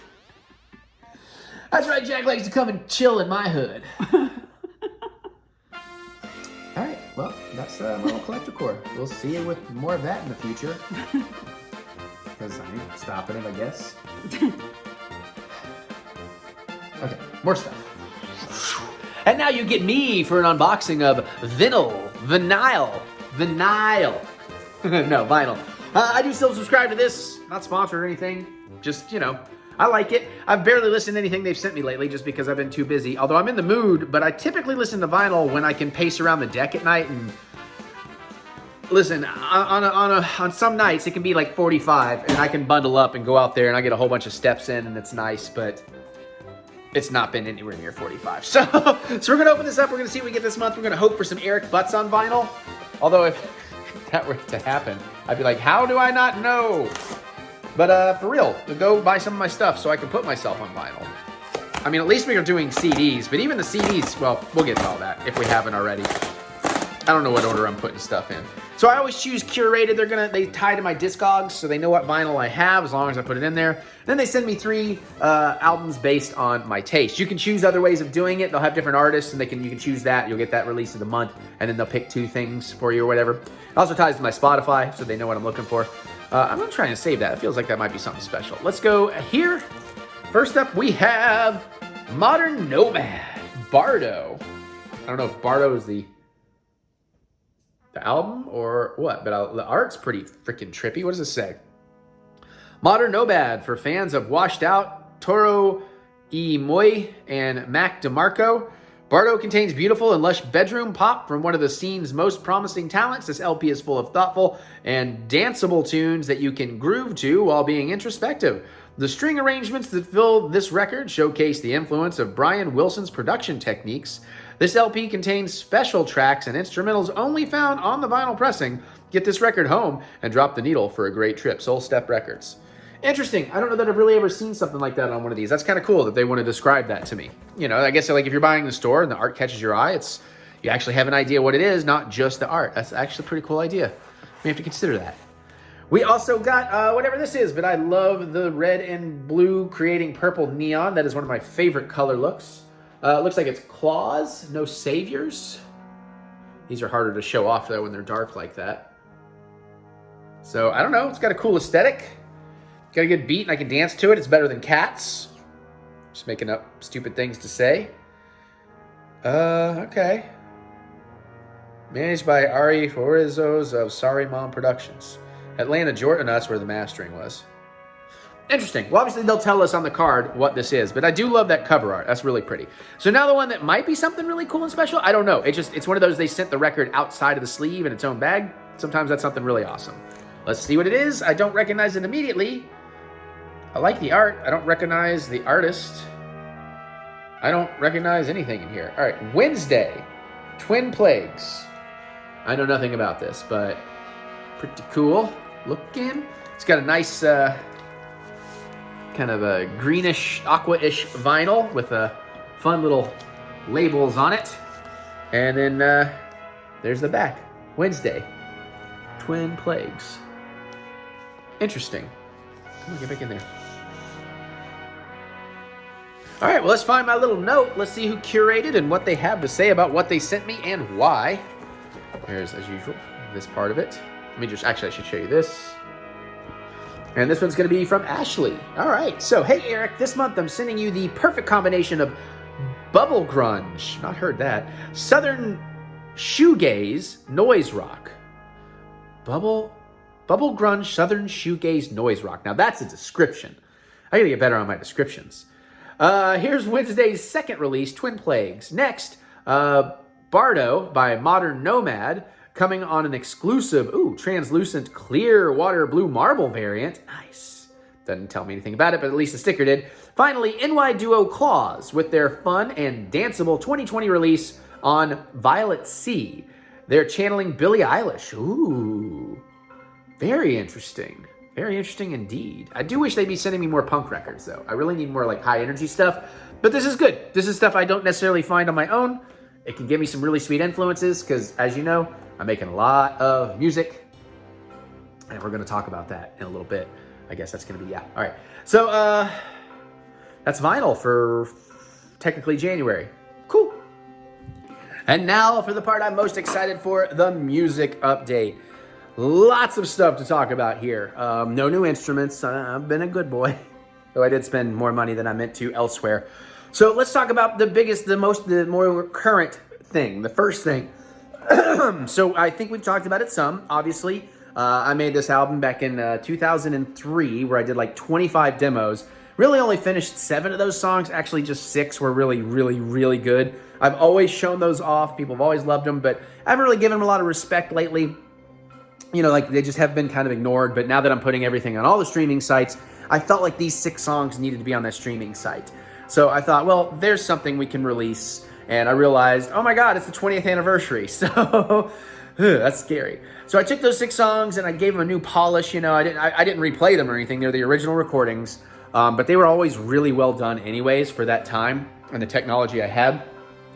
That's right, Jack likes to come and chill in my hood. All right, well, that's Marvel Collector Corps. We'll see you with more of that in the future. Because I ain't stopping it, I guess. Okay, more stuff. And now you get me for an unboxing of VNYL. No, vinyl. I do still subscribe to this. Not sponsored or anything. Just, I like it. I've barely listened to anything they've sent me lately just because I've been too busy. Although I'm in the mood, but I typically listen to vinyl when I can pace around the deck at night. And listen, on some nights it can be like 45 and I can bundle up and go out there and I get a whole bunch of steps in and it's nice, but it's not been anywhere near 45. So we're going to open this up. We're going to see what we get this month. We're going to hope for some Eric Butts on vinyl. Although if that were to happen, I'd be like, how do I not know? But for real, go buy some of my stuff so I can put myself on vinyl. I mean, at least we are doing CDs, but even the CDs, well, we'll get to all that if we haven't already. I don't know what order I'm putting stuff in. So I always choose curated. They tie to my Discogs, so they know what vinyl I have as long as I put it in there. Then they send me 3 albums based on my taste. You can choose other ways of doing it. They'll have different artists, and you can choose that. You'll get that release of the month, and then they'll pick 2 things for you or whatever. It also ties to my Spotify, so they know what I'm looking for. I'm not trying to save that. It feels like that might be something special. Let's go here. First up, we have Modern Nomad, Bardo. I don't know if Bardo is the album or what, but the art's pretty freaking trippy. What does it say? Modern Nomad for fans of Washed Out, Toro E. Moy, and Mac DeMarco. Bardo contains beautiful and lush bedroom pop from one of the scene's most promising talents. This LP is full of thoughtful and danceable tunes that you can groove to while being introspective. The string arrangements that fill this record showcase the influence of Brian Wilson's production techniques. This LP contains special tracks and instrumentals only found on the vinyl pressing. Get this record home and drop the needle for a great trip. Soul Step Records. Interesting. I don't know that I've really ever seen something like that on one of these. That's kind of cool that they want to describe that to me. You know, I guess like if you're buying in the store and the art catches your eye, you actually have an idea what it is, not just the art. That's actually a pretty cool idea. We have to consider that. We also got whatever this is, but I love the red and blue creating purple neon. That is one of my favorite color looks. Looks like it's Claws, No Saviors. These are harder to show off though when they're dark like that. So I don't know, it's got a cool aesthetic. Got a good beat and I can dance to it. It's better than Cats. Just making up stupid things to say. Okay. Managed by Ari Forizos of Sorry Mom Productions. Atlanta, Georgia. No, that's where the mastering was. Interesting. Well, obviously they'll tell us on the card what this is, but I do love that cover art. That's really pretty. So now the one that might be something really cool and special, I don't know. It's one of those they sent the record outside of the sleeve in its own bag. Sometimes that's something really awesome. Let's see what it is. I don't recognize it immediately. I like the art. I don't recognize the artist. I don't recognize anything in here. All right, Wednesday, Twin Plagues. I know nothing about this, but pretty cool looking. It's got a nice kind of a greenish, aqua-ish vinyl with fun little labels on it. And then there's the back. Wednesday, Twin Plagues. Interesting. Come on, get back in there. All right, well, let's find my little note. Let's see who curated and what they have to say about what they sent me and why. Here's, as usual, this part of it. Let me just, actually, I should show you this. And this one's going to be from Ashley. All right, so, hey, Eric, this month I'm sending you the perfect combination of bubble grunge, not heard that, southern shoegaze, noise rock. Bubble grunge, southern shoegaze, noise rock. Now, that's a description. I got to get better on my descriptions. Here's Wednesday's second release, Twin Plagues. Next, Bardo by Modern Nomad, coming on an exclusive, translucent clear water blue marble variant. Nice. Doesn't tell me anything about it, but at least the sticker did. Finally, NY duo Claws with their fun and danceable 2020 release on Violet Sea. They're channeling Billie Eilish. Ooh, very interesting. Very interesting indeed. I do wish they'd be sending me more punk records, though. I really need more like high energy stuff. But this is good. This is stuff I don't necessarily find on my own. It can give me some really sweet influences because, as you know, I'm making a lot of music. And we're going to talk about that in a little bit. I guess that's going to be, yeah. All right. So, that's vinyl for technically January. Cool. And now for the part I'm most excited for, the music update. Lots of stuff to talk about here. No new instruments. I've been a good boy. Though I did spend more money than I meant to elsewhere. So let's talk about the biggest, the more current thing. The first thing. So I think we've talked about it some. Obviously, I made this album back in 2003 where I did like 25 demos. Really only finished 7 of those songs. Actually, just 6 were really, really, really good. I've always shown those off. People have always loved them, but I haven't really given them a lot of respect lately. You know, like they just have been kind of ignored. But now that I'm putting everything on all the streaming sites, I felt like these 6 songs needed to be on that streaming site. So I thought, well, there's something we can release. And I realized, oh my God, it's the 20th anniversary. So That's scary. So I took those 6 songs and I gave them a new polish. You know, I didn't replay them or anything. They're the original recordings, but they were always really well done anyways for that time and the technology I had.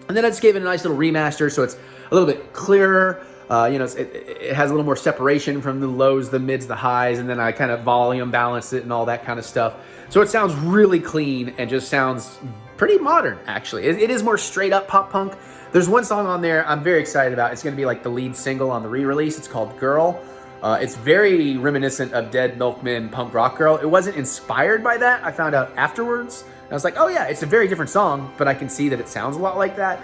And then I just gave it a nice little remaster, so it's a little bit clearer. You know, it has a little more separation from the lows, the mids, the highs, and then I kind of volume balanced it and all that kind of stuff. So it sounds really clean and just sounds pretty modern, actually. It is more straight up pop punk. There's one song on there I'm very excited about. It's going to be like the lead single on the re-release. It's called Girl. It's very reminiscent of Dead Milkmen Punk Rock Girl. It wasn't inspired by that. I found out afterwards. I was like, oh yeah, it's a very different song, but I can see that it sounds a lot like that.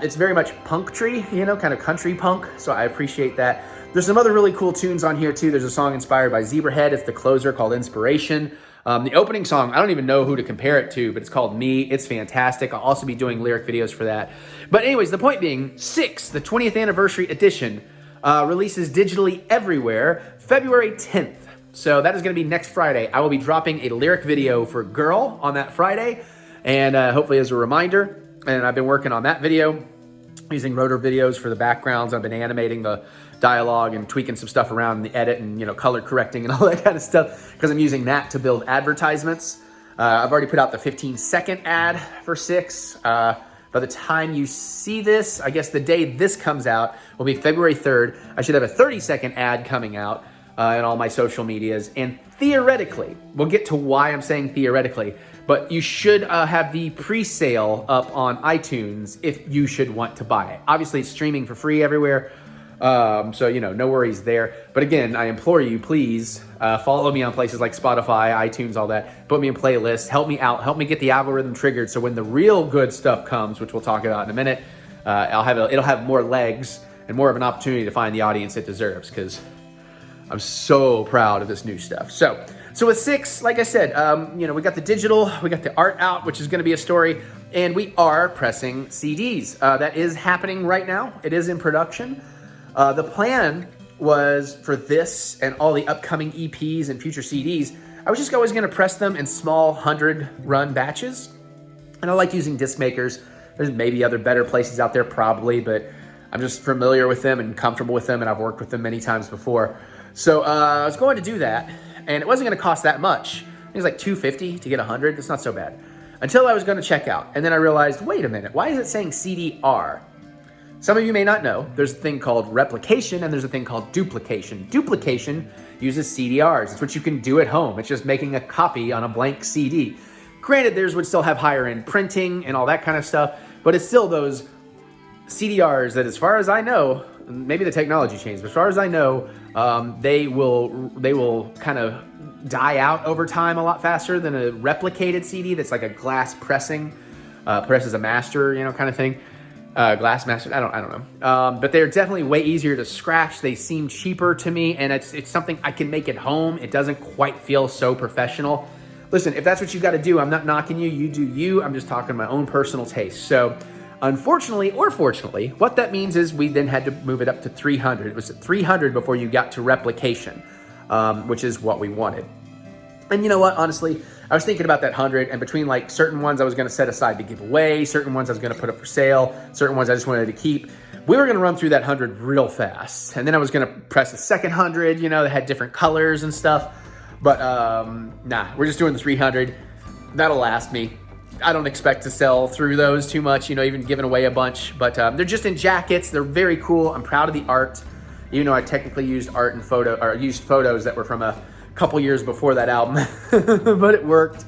It's very much punk-tree, you know, kind of country punk, so I appreciate that. There's some other really cool tunes on here too. There's a song inspired by Zebrahead. It's the closer called Inspiration. The opening song, I don't even know who to compare it to, but it's called Me. It's fantastic. I'll also be doing lyric videos for that. But anyways, the point being, 6, the 20th anniversary edition, releases digitally everywhere February 10th. So that is going to be next Friday. I will be dropping a lyric video for Girl on that Friday, and hopefully as a reminder. And I've been working on that video, using rotor videos for the backgrounds. I've been animating the dialogue and tweaking some stuff around in the edit and, you know, color correcting and all that kind of stuff, because I'm using that to build advertisements. I've already put out the 15-second ad for 6. By the time you see this, I guess the day this comes out will be February 3rd. I should have a 30-second ad coming out in all my social medias. And theoretically, we'll get to why I'm saying theoretically, but you should have the pre-sale up on iTunes if you should want to buy it. Obviously, it's streaming for free everywhere, so, you know, no worries there. But again, I implore you, please follow me on places like Spotify, iTunes, all that. Put me in playlists. Help me out. Help me get the algorithm triggered, so when the real good stuff comes, which we'll talk about in a minute, it'll have more legs and more of an opportunity to find the audience it deserves, because I'm so proud of this new stuff. So with 6, like I said, you know, we got the digital, we got the art out, which is going to be a story, and we are pressing CDs. That is happening right now. It is in production. The plan was for this and all the upcoming EPs and future CDs, I was just always going to press them in small 100-run batches. And I like using disc makers. There's maybe other better places out there probably, but I'm just familiar with them and comfortable with them, and I've worked with them many times before. So I was going to do that, and it wasn't going to cost that much. It was like $250 to get 100. That's not so bad. Until I was going to check out, and then I realized, wait a minute, why is it saying CDR? Some of you may not know, there's a thing called replication and there's a thing called duplication. Duplication uses CDRs. It's what you can do at home. It's just making a copy on a blank CD. Granted, theirs would still have higher end printing and all that kind of stuff, but it's still those CDRs that, as far as I know, maybe the technology changed, but as far as I know, they will kind of die out over time a lot faster than a replicated CD that's like a glass pressing, presses a master, you know, kind of thing. Glass master, I don't know. But they're definitely way easier to scratch. They seem cheaper to me, and it's something I can make at home. It doesn't quite feel so professional. Listen, if that's what you got to do, I'm not knocking you. You do you. I'm just talking my own personal taste. So unfortunately, or fortunately, what that means is we then had to move it up to 300. It was at 300 before you got to replication, which is what we wanted. And you know what, honestly, I was thinking about that 100, and between like certain ones I was going to set aside to give away, certain ones I was going to put up for sale, certain ones I just wanted to keep, we were going to run through that 100 real fast. And then I was going to press a second 100, you know, that had different colors and stuff. But nah, we're just doing the 300. That'll last me. I don't expect to sell through those too much, you know, even giving away a bunch. But they're just in jackets. They're very cool. I'm proud of the art, even though I technically used art and used photos that were from a couple years before that album, but it worked.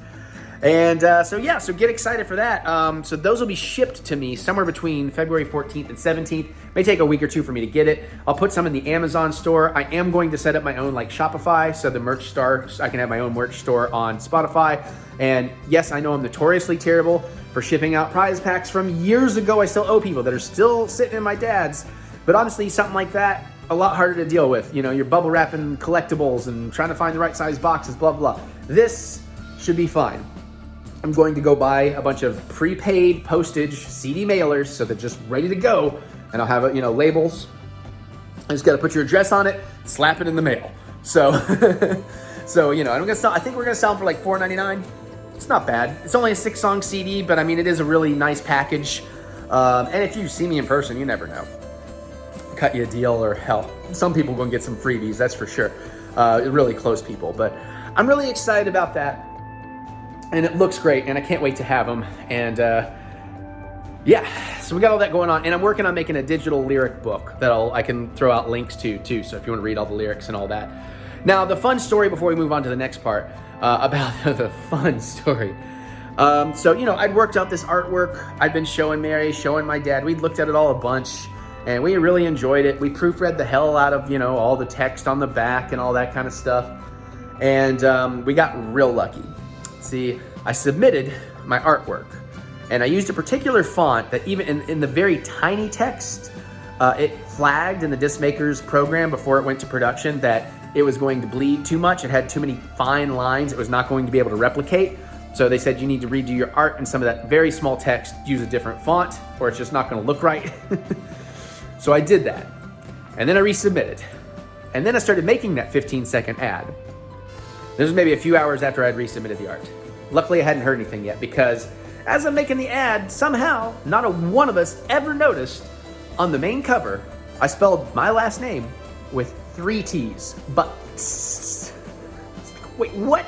And so get excited for that. So those will be shipped to me somewhere between February 14th and 17th. May take a week or two for me to get it. I'll put some in the Amazon store. I am going to set up my own like Shopify, so the merch store, I can have my own merch store on Spotify. And yes, I know I'm notoriously terrible for shipping out prize packs from years ago. I still owe people that are still sitting in my dad's, but honestly, something like that, a lot harder to deal with. You know, you're bubble wrapping collectibles and trying to find the right size boxes, blah, blah. This should be fine. I'm going to go buy a bunch of prepaid postage CD mailers so they're just ready to go. And I'll have, you know, labels. I just got to put your address on it, slap it in the mail. So, you know, I think we're going to sell them for like $4.99. It's not bad. It's only a 6-song CD, but I mean, it is a really nice package. And if you see me in person, you never know. cut you a deal, or hell, some people gonna get some freebies, that's for sure. Really close people, but I'm really excited about that. And it looks great, and I can't wait to have them. And yeah, so we got all that going on, and I'm working on making a digital lyric book that I can throw out links to too, so if you want to read all the lyrics and all that. Now, the fun story before we move on to the next part, about the fun story. So, you know, I'd worked out this artwork. I'd been showing Mary, showing my dad. We'd looked at it all a bunch, and we really enjoyed it. We proofread the hell out of, you know, all the text on the back and all that kind of stuff. And we got real lucky. See, I submitted my artwork, and I used a particular font that even in the very tiny text, it flagged in the disc maker's program before it went to production that it was going to bleed too much. It had too many fine lines. It was not going to be able to replicate. So they said you need to redo your art, and some of that very small text, use a different font, or it's just not going to look right. So I did that, and then I resubmitted, and then I started making that 15-second ad. This was maybe a few hours after I'd resubmitted the art. Luckily, I hadn't heard anything yet, because as I'm making the ad, somehow, not a one of us ever noticed on the main cover, I spelled my last name with 3 T's. Butts. Wait, what?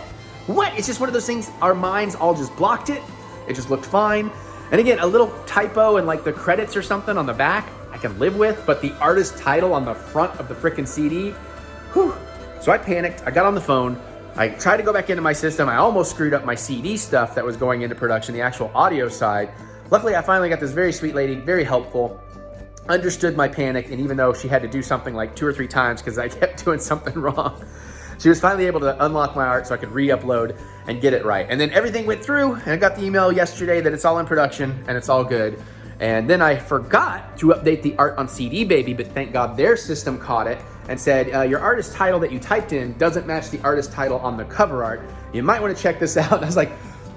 What? It's just one of those things, our minds all just blocked it. It just looked fine. And again, a little typo in like the credits or something on the back, I can live with, but the artist title on the front of the frickin' CD, whew. So I panicked, I got on the phone, I tried to go back into my system. I almost screwed up my CD stuff that was going into production, the actual audio side. Luckily, I finally got this very sweet lady, very helpful, understood my panic, and even though she had to do something like 2 or 3 times because I kept doing something wrong, she was finally able to unlock my art so I could re-upload and get it right. And then everything went through, and I got the email yesterday that it's all in production and it's all good. And then I forgot to update the art on CD Baby, but thank God their system caught it and said, your artist title that you typed in doesn't match the artist title on the cover art. You might want to check this out. And I was like,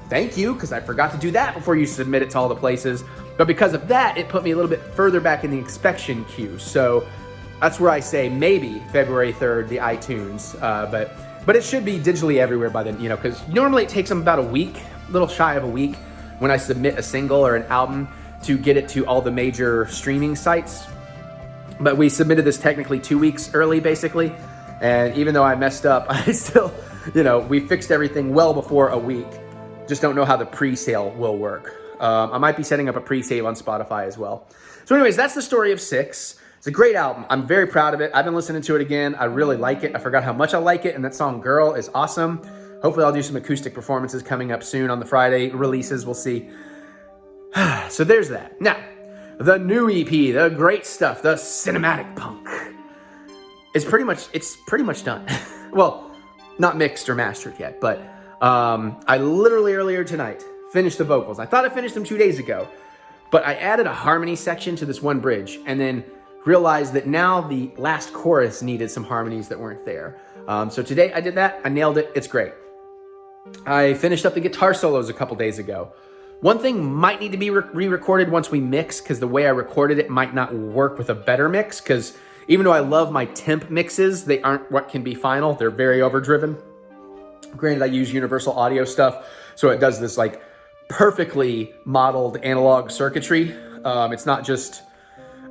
thank you, because I forgot to do that before you submit it to all the places. But because of that, it put me a little bit further back in the inspection queue. So that's where I say maybe February 3rd, the iTunes. But it should be digitally everywhere by then, you know, because normally it takes them about a week, a little shy of a week, when I submit a single or an album to get it to all the major streaming sites. But we submitted this technically 2 weeks early, basically. And even though I messed up, I still, you know, we fixed everything well before a week. Just don't know how the pre-sale will work. I might be setting up a pre-save on Spotify as well. So anyways, that's the story of 6. It's a great album. I'm very proud of it. I've been listening to it again. I really like it. I forgot how much I like it. And that song, Girl, is awesome. Hopefully I'll do some acoustic performances coming up soon on the Friday releases. We'll see. So there's that. Now, the new EP, the great stuff, the cinematic punk, it's pretty much done. Well, not mixed or mastered yet, but I literally earlier tonight finished the vocals. I thought I finished them 2 days ago, but I added a harmony section to this one bridge and then realized that now the last chorus needed some harmonies that weren't there. So today I did that. I nailed it. It's great. I finished up the guitar solos a couple days ago. One thing might need to be re-recorded once we mix, because the way I recorded it might not work with a better mix, because even though I love my temp mixes, they aren't what can be final. They're very overdriven. Granted, I use universal audio stuff, so it does this like perfectly modeled analog circuitry. It's not just,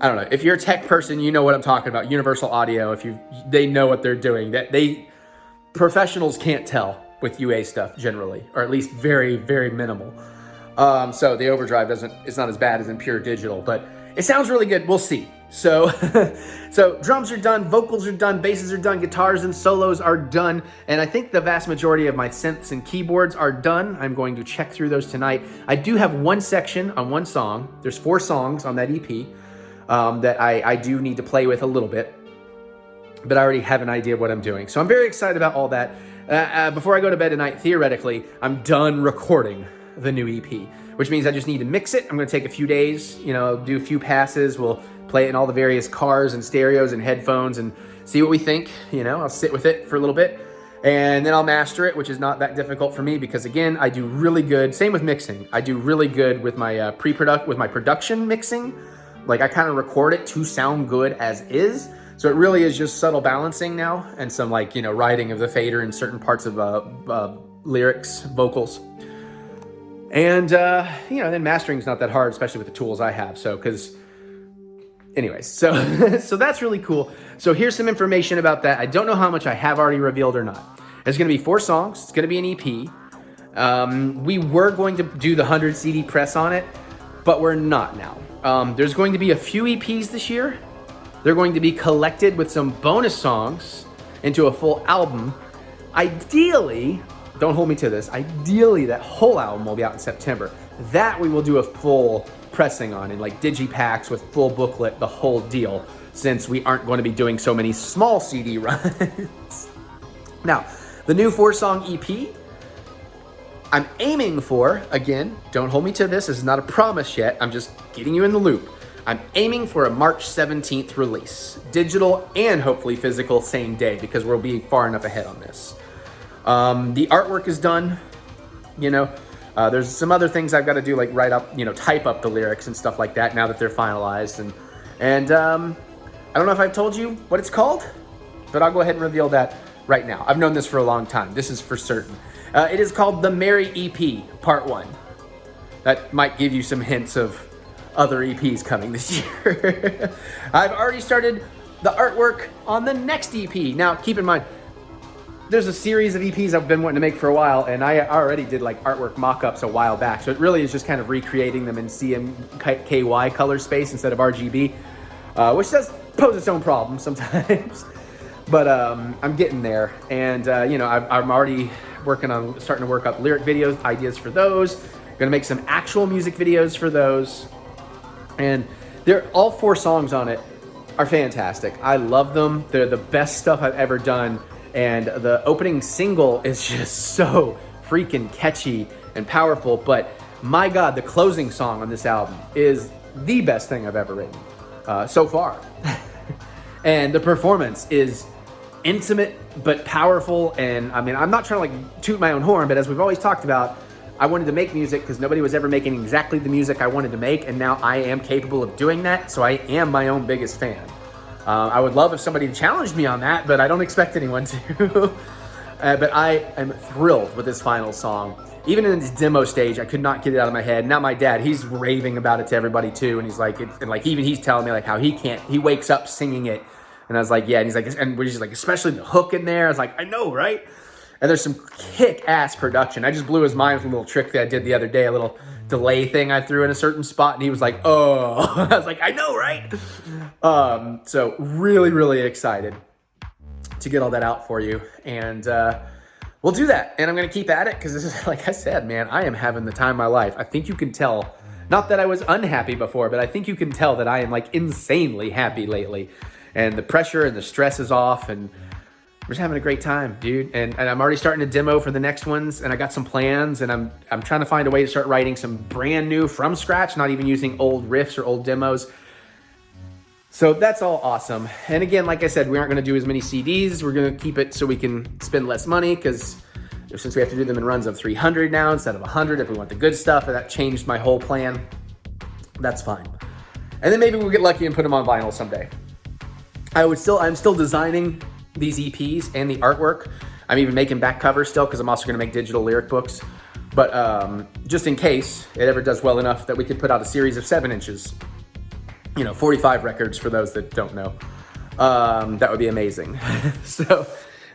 I don't know, if you're a tech person, you know what I'm talking about. Universal audio, they know what they're doing. Professionals can't tell with UA stuff generally, or at least very, very minimal. So the overdrive it's not as bad as in pure digital, but it sounds really good. We'll see. So, so drums are done, vocals are done, basses are done, guitars and solos are done. And I think the vast majority of my synths and keyboards are done. I'm going to check through those tonight. I do have one section on one song. There's 4 songs on that EP that I do need to play with a little bit, but I already have an idea of what I'm doing. So I'm very excited about all that. Before I go to bed tonight, theoretically, I'm done recording the new EP, which means I just need to mix it. I'm going to take a few days, you know, do a few passes. We'll play it in all the various cars and stereos and headphones and see what we think. You know, I'll sit with it for a little bit and then I'll master it, which is not that difficult for me because again, I do really good. Same with mixing. I do really good with my production mixing. Like I kind of record it to sound good as is. So it really is just subtle balancing now and some like, you know, writing of the fader in certain parts of lyrics, vocals. And, you know, then mastering's not that hard, especially with the tools I have. So, because anyways, so so that's really cool. So here's some information about that. I don't know how much I have already revealed or not. It's going to be 4 songs. It's going to be an EP. We were going to do the 100 CD press on it, but we're not now. There's going to be a few EPs this year. They're going to be collected with some bonus songs into a full album. Ideally, don't hold me to this, ideally that whole album will be out in September. That we will do a full pressing on in like digipacks with full booklet, the whole deal, since we aren't going to be doing so many small CD runs. Now, the new 4-song EP, I'm aiming for, again, don't hold me to this is not a promise yet, I'm just getting you in the loop. I'm aiming for a March 17th release, digital and hopefully physical same day, because we'll be far enough ahead on this. The artwork is done, you know. There's some other things I've got to do, like write up, you know, type up the lyrics and stuff like that now that they're finalized. And I don't know if I've told you what it's called, but I'll go ahead and reveal that right now. I've known this for a long time. This is for certain. It is called The Merry EP Part 1. That might give you some hints of other EPs coming this year. I've already started the artwork on the next EP. Now, keep in mind, there's a series of EPs I've been wanting to make for a while, and I already did like artwork mock-ups a while back. So it really is just kind of recreating them in CMKY color space instead of RGB, which does pose its own problems sometimes. But I'm getting there, and you know, I'm already starting to work up lyric videos, ideas for those. Gonna make some actual music videos for those, and all 4 songs on it are fantastic. I love them. They're the best stuff I've ever done. And the opening single is just so freaking catchy and powerful. But my God, the closing song on this album is the best thing I've ever written so far. And the performance is intimate but powerful. And I mean, I'm not trying to like toot my own horn, but as we've always talked about, I wanted to make music because nobody was ever making exactly the music I wanted to make. And now I am capable of doing that. So I am my own biggest fan. I would love if somebody challenged me on that, but I don't expect anyone to. But I am thrilled with this final song. Even in this demo stage, I could not get it out of my head. Now my dad, he's raving about it to everybody too, and he's like, even he's telling me like how he wakes up singing it, and I was like, yeah, and he's like, and we're just like, especially the hook in there. I was like, I know, right? And there's some kick-ass production. I just blew his mind with a little trick that I did the other day, a little delay thing I threw in a certain spot, and he was like, oh. I was like, I know, right? So really, really excited to get all that out for you, and we'll do that, and I'm gonna keep at it, because this is, like I said, man, I am having the time of my life. I think you can tell, not that I was unhappy before, but I think you can tell that I am like insanely happy lately, and the pressure and the stress is off, and we're just having a great time, dude. And I'm already starting to demo for the next ones, and I got some plans, and I'm trying to find a way to start writing some brand new from scratch, not even using old riffs or old demos. So that's all awesome. And again, like I said, we aren't going to do as many CDs. We're going to keep it so we can spend less money, because since we have to do them in runs of 300 now instead of 100, if we want the good stuff, and that changed my whole plan, that's fine. And then maybe we'll get lucky and put them on vinyl someday. I'm still designing these EPs and the artwork. I'm even making back covers still, because I'm also going to make digital lyric books. But just in case it ever does well enough that we could put out a series of 7 inches, 45 records for those that don't know. That would be amazing. So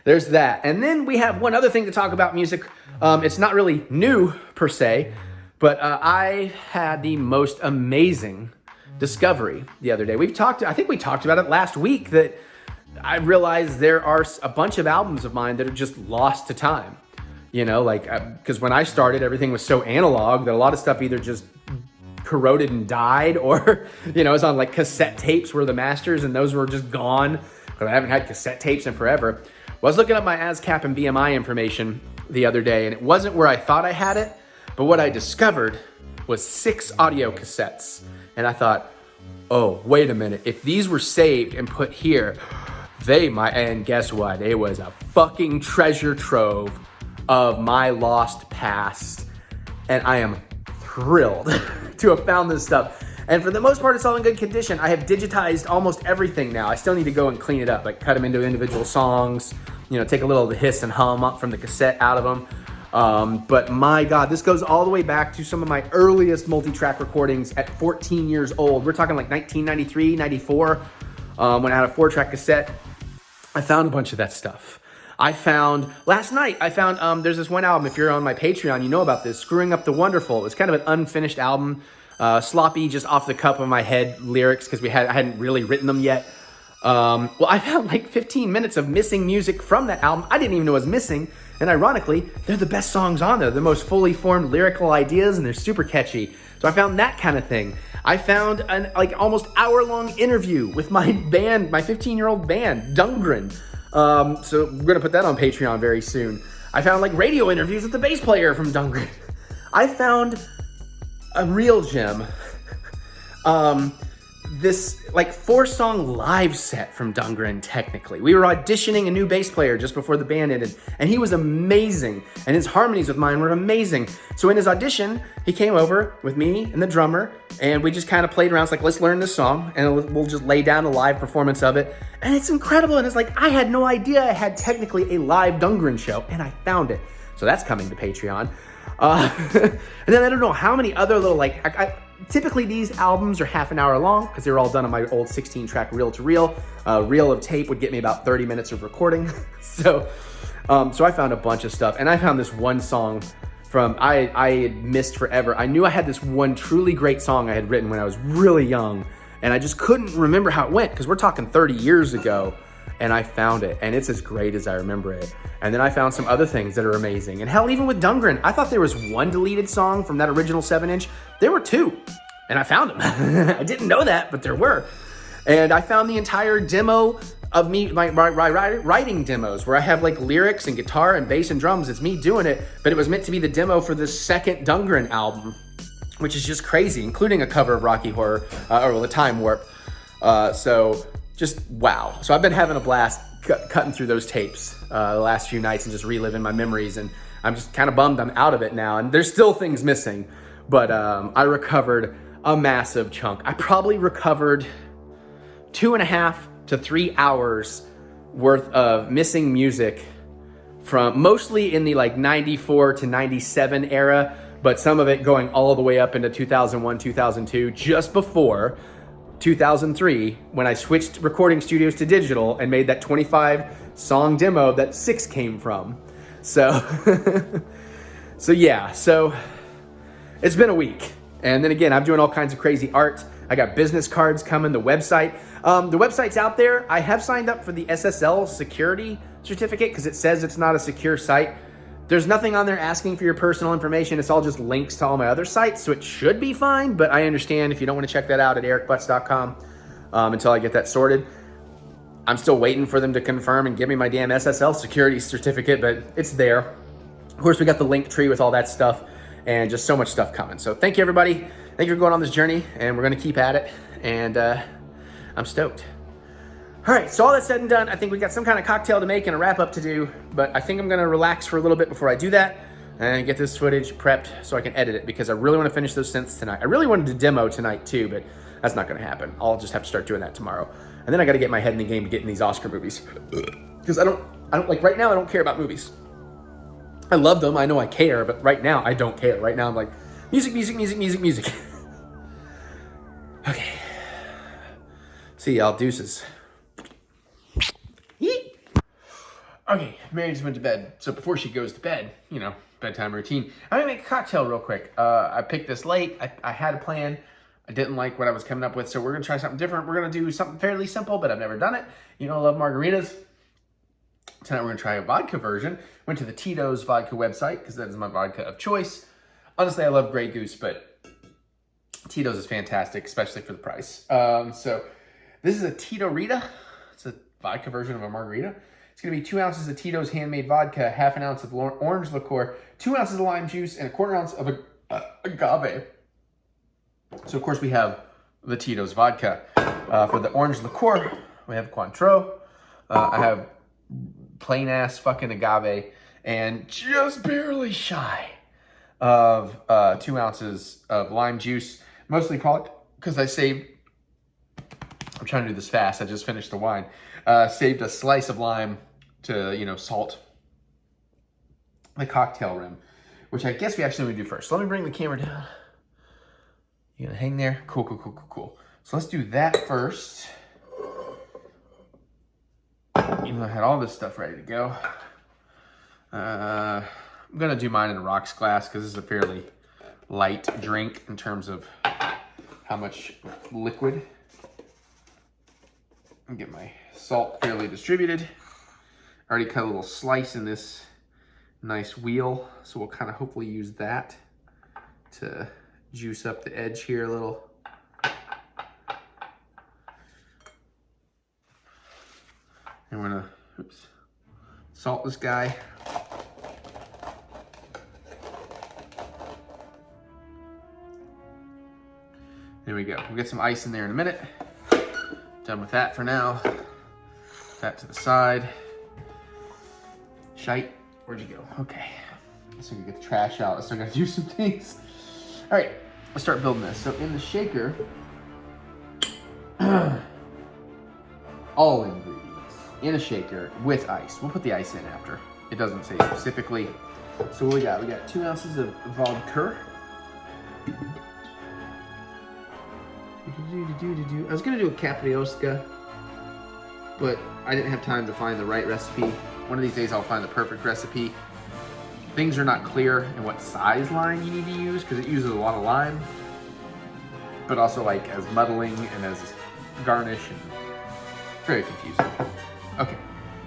there's that. And then we have one other thing to talk about music. It's not really new per se, but I had the most amazing discovery the other day. I think we talked about it last week, that I realized there are a bunch of albums of mine that are just lost to time. Because when I started, everything was so analog that a lot of stuff either just corroded and died, or it was on like cassette tapes were the masters, and those were just gone, because I haven't had cassette tapes in forever. Well, I was looking up my ASCAP and BMI information the other day, and it wasn't where I thought I had it, but what I discovered was 6 audio cassettes. And I thought, oh, wait a minute, if these were saved and put here, and guess what? It was a fucking treasure trove of my lost past. And I am thrilled to have found this stuff. And for the most part, it's all in good condition. I have digitized almost everything now. I still need to go and clean it up, like cut them into individual songs, take a little of the hiss and hum up from the cassette out of them. But my God, this goes all the way back to some of my earliest multi-track recordings at 14 years old. We're talking like 1993, 94, when I had a 4-track cassette. I found a bunch of that stuff. Last night, there's this one album, if you're on my Patreon, you know about this, Screwing Up the Wonderful. It was kind of an unfinished album, sloppy, just off the cup of my head lyrics, because I hadn't really written them yet. Well, I found like 15 minutes of missing music from that album. I didn't even know it was missing. And ironically, they're the best songs on there. The most fully formed lyrical ideas, and they're super catchy. So I found that kind of thing. I found an almost hour-long interview with my band, my 15-year-old band, Dungren. So we're gonna put that on Patreon very soon. I found like radio interviews with the bass player from Dungren. I found a real gem. This like 4-song live set from Dungren, technically. We were auditioning a new bass player just before the band ended, and he was amazing, and his harmonies with mine were amazing. So in his audition, he came over with me and the drummer, and we just kind of played around. It's like, let's learn this song, and we'll just lay down a live performance of it. And it's incredible, and it's like, I had no idea I had technically a live Dungren show, and I found it. So that's coming to Patreon. And then I don't know how many other little, typically these albums are half an hour long because they were all done on my old 16-track reel-to-reel. Reel of tape would get me about 30 minutes of recording. So I found a bunch of stuff, and I found this one song from I had missed forever. I knew I had this one truly great song I had written when I was really young, and I just couldn't remember how it went because we're talking 30 years ago. And I found it, and it's as great as I remember it. And then I found some other things that are amazing. And hell, even with Dungren, I thought there was one deleted song from that original 7-inch. There were 2, and I found them. I didn't know that, but there were. And I found the entire demo of me, my writing demos, where I have like lyrics and guitar and bass and drums. It's me doing it, but it was meant to be the demo for the second Dungren album, which is just crazy, including a cover of Rocky Horror, or The Time Warp. So just wow. So I've been having a blast cutting through those tapes the last few nights and just reliving my memories, and I'm just kind of bummed I'm out of it now, and there's still things missing, but I recovered a massive chunk. I probably recovered 2.5 to 3 hours worth of missing music from mostly in the like 94 to 97 era, but some of it going all the way up into 2001, 2002, just before 2003, when I switched recording studios to digital and made that 25-song demo that 6 came from. So, so it's been a week. And then again, I'm doing all kinds of crazy art. I got business cards coming, the website. The website's out there. I have signed up for the SSL security certificate because it says it's not a secure site. There's nothing on there asking for your personal information. It's all just links to all my other sites, so it should be fine, but I understand if you don't want to check that out at TheEricButts.com until I get that sorted. I'm still waiting for them to confirm and give me my damn SSL security certificate, but it's there. Of course, we got the link tree with all that stuff and just so much stuff coming. So thank you, everybody. Thank you for going on this journey, and we're going to keep at it, and I'm stoked. All right, so all that said and done, I think we got some kind of cocktail to make and a wrap up to do, but I think I'm gonna relax for a little bit before I do that and get this footage prepped so I can edit it, because I really wanna finish those synths tonight. I really wanted to demo tonight too, but that's not gonna happen. I'll just have to start doing that tomorrow. And then I gotta get my head in the game to get in these Oscar movies. Because I don't like, right now I don't care about movies. I love them, I know I care, but right now I don't care. Right now I'm like, music, music, music, music, music. Okay. See y'all, deuces. Okay, Mary just went to bed. So before she goes to bed, you know, bedtime routine, I'm gonna make a cocktail real quick. I picked this late. I had a plan. I didn't like what I was coming up with, so we're gonna try something different. We're gonna do something fairly simple, but I've never done it. You know, I love margaritas. Tonight we're gonna try a vodka version. Went to the Tito's vodka website because that is my vodka of choice. Honestly, I love Grey Goose, but Tito's is fantastic, especially for the price. So this is a TitoRita. It's a vodka version of a margarita. It's going to be 2 ounces of Tito's handmade vodka, half an ounce of orange liqueur, 2 ounces of lime juice, and a quarter ounce of agave. So, of course, we have the Tito's vodka. For the orange liqueur, we have Cointreau. I have plain-ass fucking agave, and just barely shy of 2 ounces of lime juice. Mostly probably because I saved... I'm trying to do this fast. I just finished the wine. Saved a slice of lime to, you know, salt the cocktail rim, which I guess we actually would do first. So let me bring the camera down. You gonna hang there? Cool, cool, cool, cool, cool. So let's do that first. Even though I had all this stuff ready to go. I'm gonna do mine in a rocks glass because this is a fairly light drink in terms of how much liquid. And get my salt fairly distributed. I already cut a little slice in this nice wheel, so we'll kind of hopefully use that to juice up the edge here a little. And we're gonna, salt this guy. There we go. We'll get some ice in there in a minute. Done with that for now. That to the side. Shite, where'd you go? Okay. So we get the trash out. I still gotta do some things. All right, let's start building this. So in the shaker, all ingredients in a shaker with ice. We'll put the ice in after. It doesn't say specifically. So what we got? We got 2 ounces of vodka. I was gonna do a caprioska, but I didn't have time to find the right recipe. One of these days I'll find the perfect recipe. Things are not clear in what size lime you need to use because it uses a lot of lime, but also like as muddling and as garnish, and very confusing. Okay,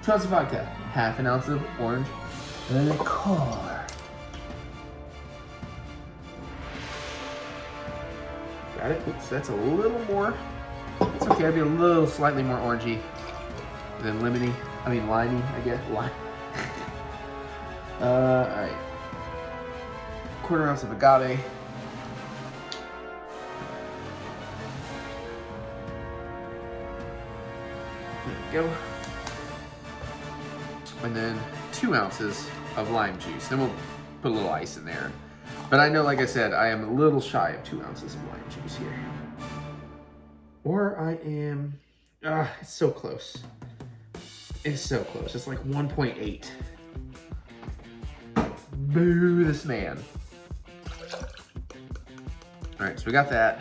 2 ounces of vodka, half an ounce of orange liqueur. Got it? Oops, that's a little more. It's okay, I'd be a little slightly more orangey than limey, I guess. Lime. All right. 1/4 ounce of agave. There we go. And then 2 ounces of lime juice. Then we'll put a little ice in there. But I know, like I said, I am a little shy of 2 ounces of lime juice here. Or I am, it's so close. It's so close. It's like 1.8. Boo this man. All right, so we got that.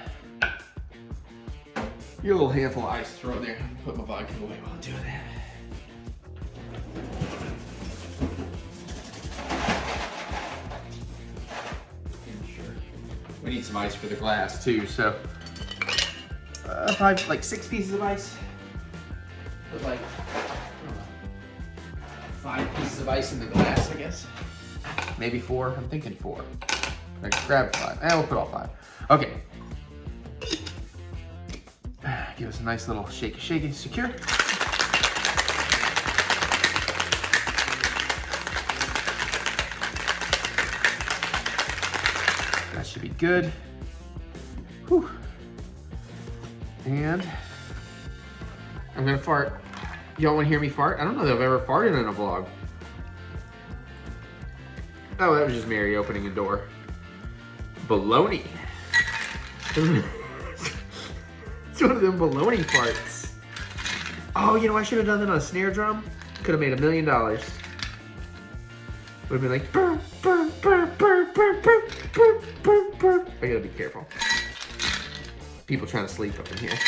Your little handful of ice, throw it there. Put my vodka away while I'm doing that. We need some ice for the glass too, so like 6 pieces of ice. Put like 5 pieces of ice in the glass, I guess. Maybe 4. I'm thinking 4. Like, grab 5. We'll put all 5. Okay. Give us a nice little shaky, shaky, secure. That should be good. Whew. And I'm gonna fart. Y'all wanna hear me fart? I don't know that I've ever farted in a vlog. Oh, that was just Mary opening a door. Bologna. It's one of them bologna farts. Oh, you know, I should have done that on a snare drum. Could have made $1 million. Would have been like, burr, burr, burr, burr, burr, burr, burr, burr, burr. I gotta be careful. People trying to sleep up in here.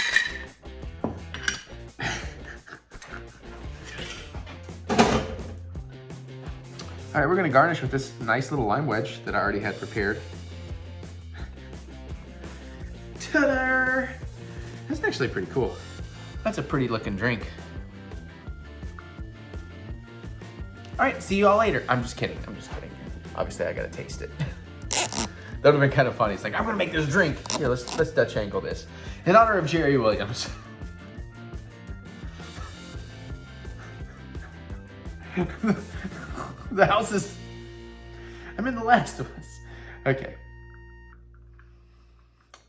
All right, we're gonna garnish with this nice little lime wedge that I already had prepared. Ta-da! That's actually pretty cool. That's a pretty looking drink. All right, see you all later. I'm just kidding, I'm just kidding. Obviously I gotta taste it. That would've been kind of funny. It's like, I'm gonna make this drink. Here, let's Dutch angle this. In honor of Jerry Williams. The house is, I'm in The Last of Us. Okay.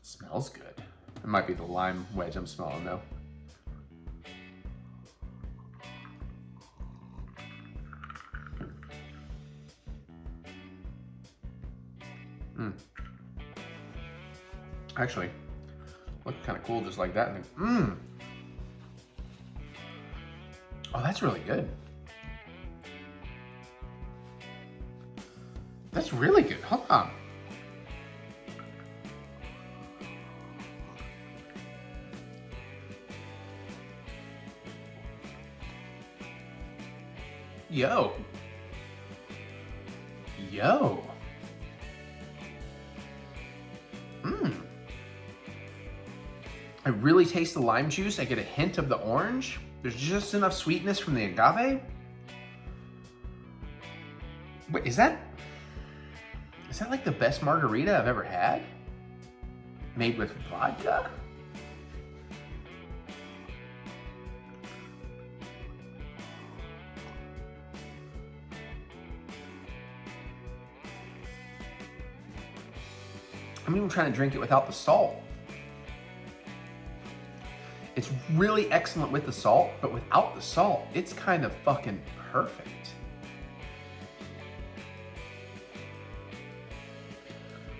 Smells good. It might be the lime wedge I'm smelling though. Actually, looked kind of cool just like that. Oh, that's really good. That's really good. Hold on. Yo. I really taste the lime juice. I get a hint of the orange. There's just enough sweetness from the agave. Wait, is that like the best margarita I've ever had? Made with vodka? I'm even trying to drink it without the salt. It's really excellent with the salt, but without the salt, it's kind of fucking perfect.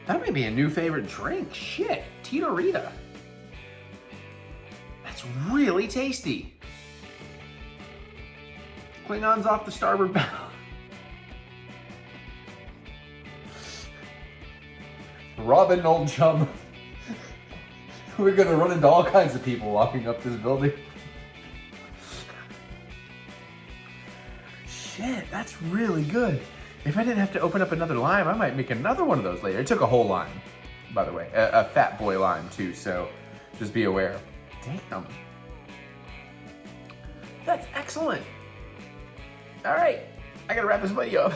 That may be a new favorite drink. Shit, TitoRita. That's really tasty. Klingons off the starboard bow. Robin, old chum. We're gonna run into all kinds of people walking up this building. Shit, that's really good. If I didn't have to open up another lime, I might make another one of those later. It took a whole lime, by the way. A fat boy lime too, so just be aware. Damn. That's excellent. All right, I gotta wrap this video up.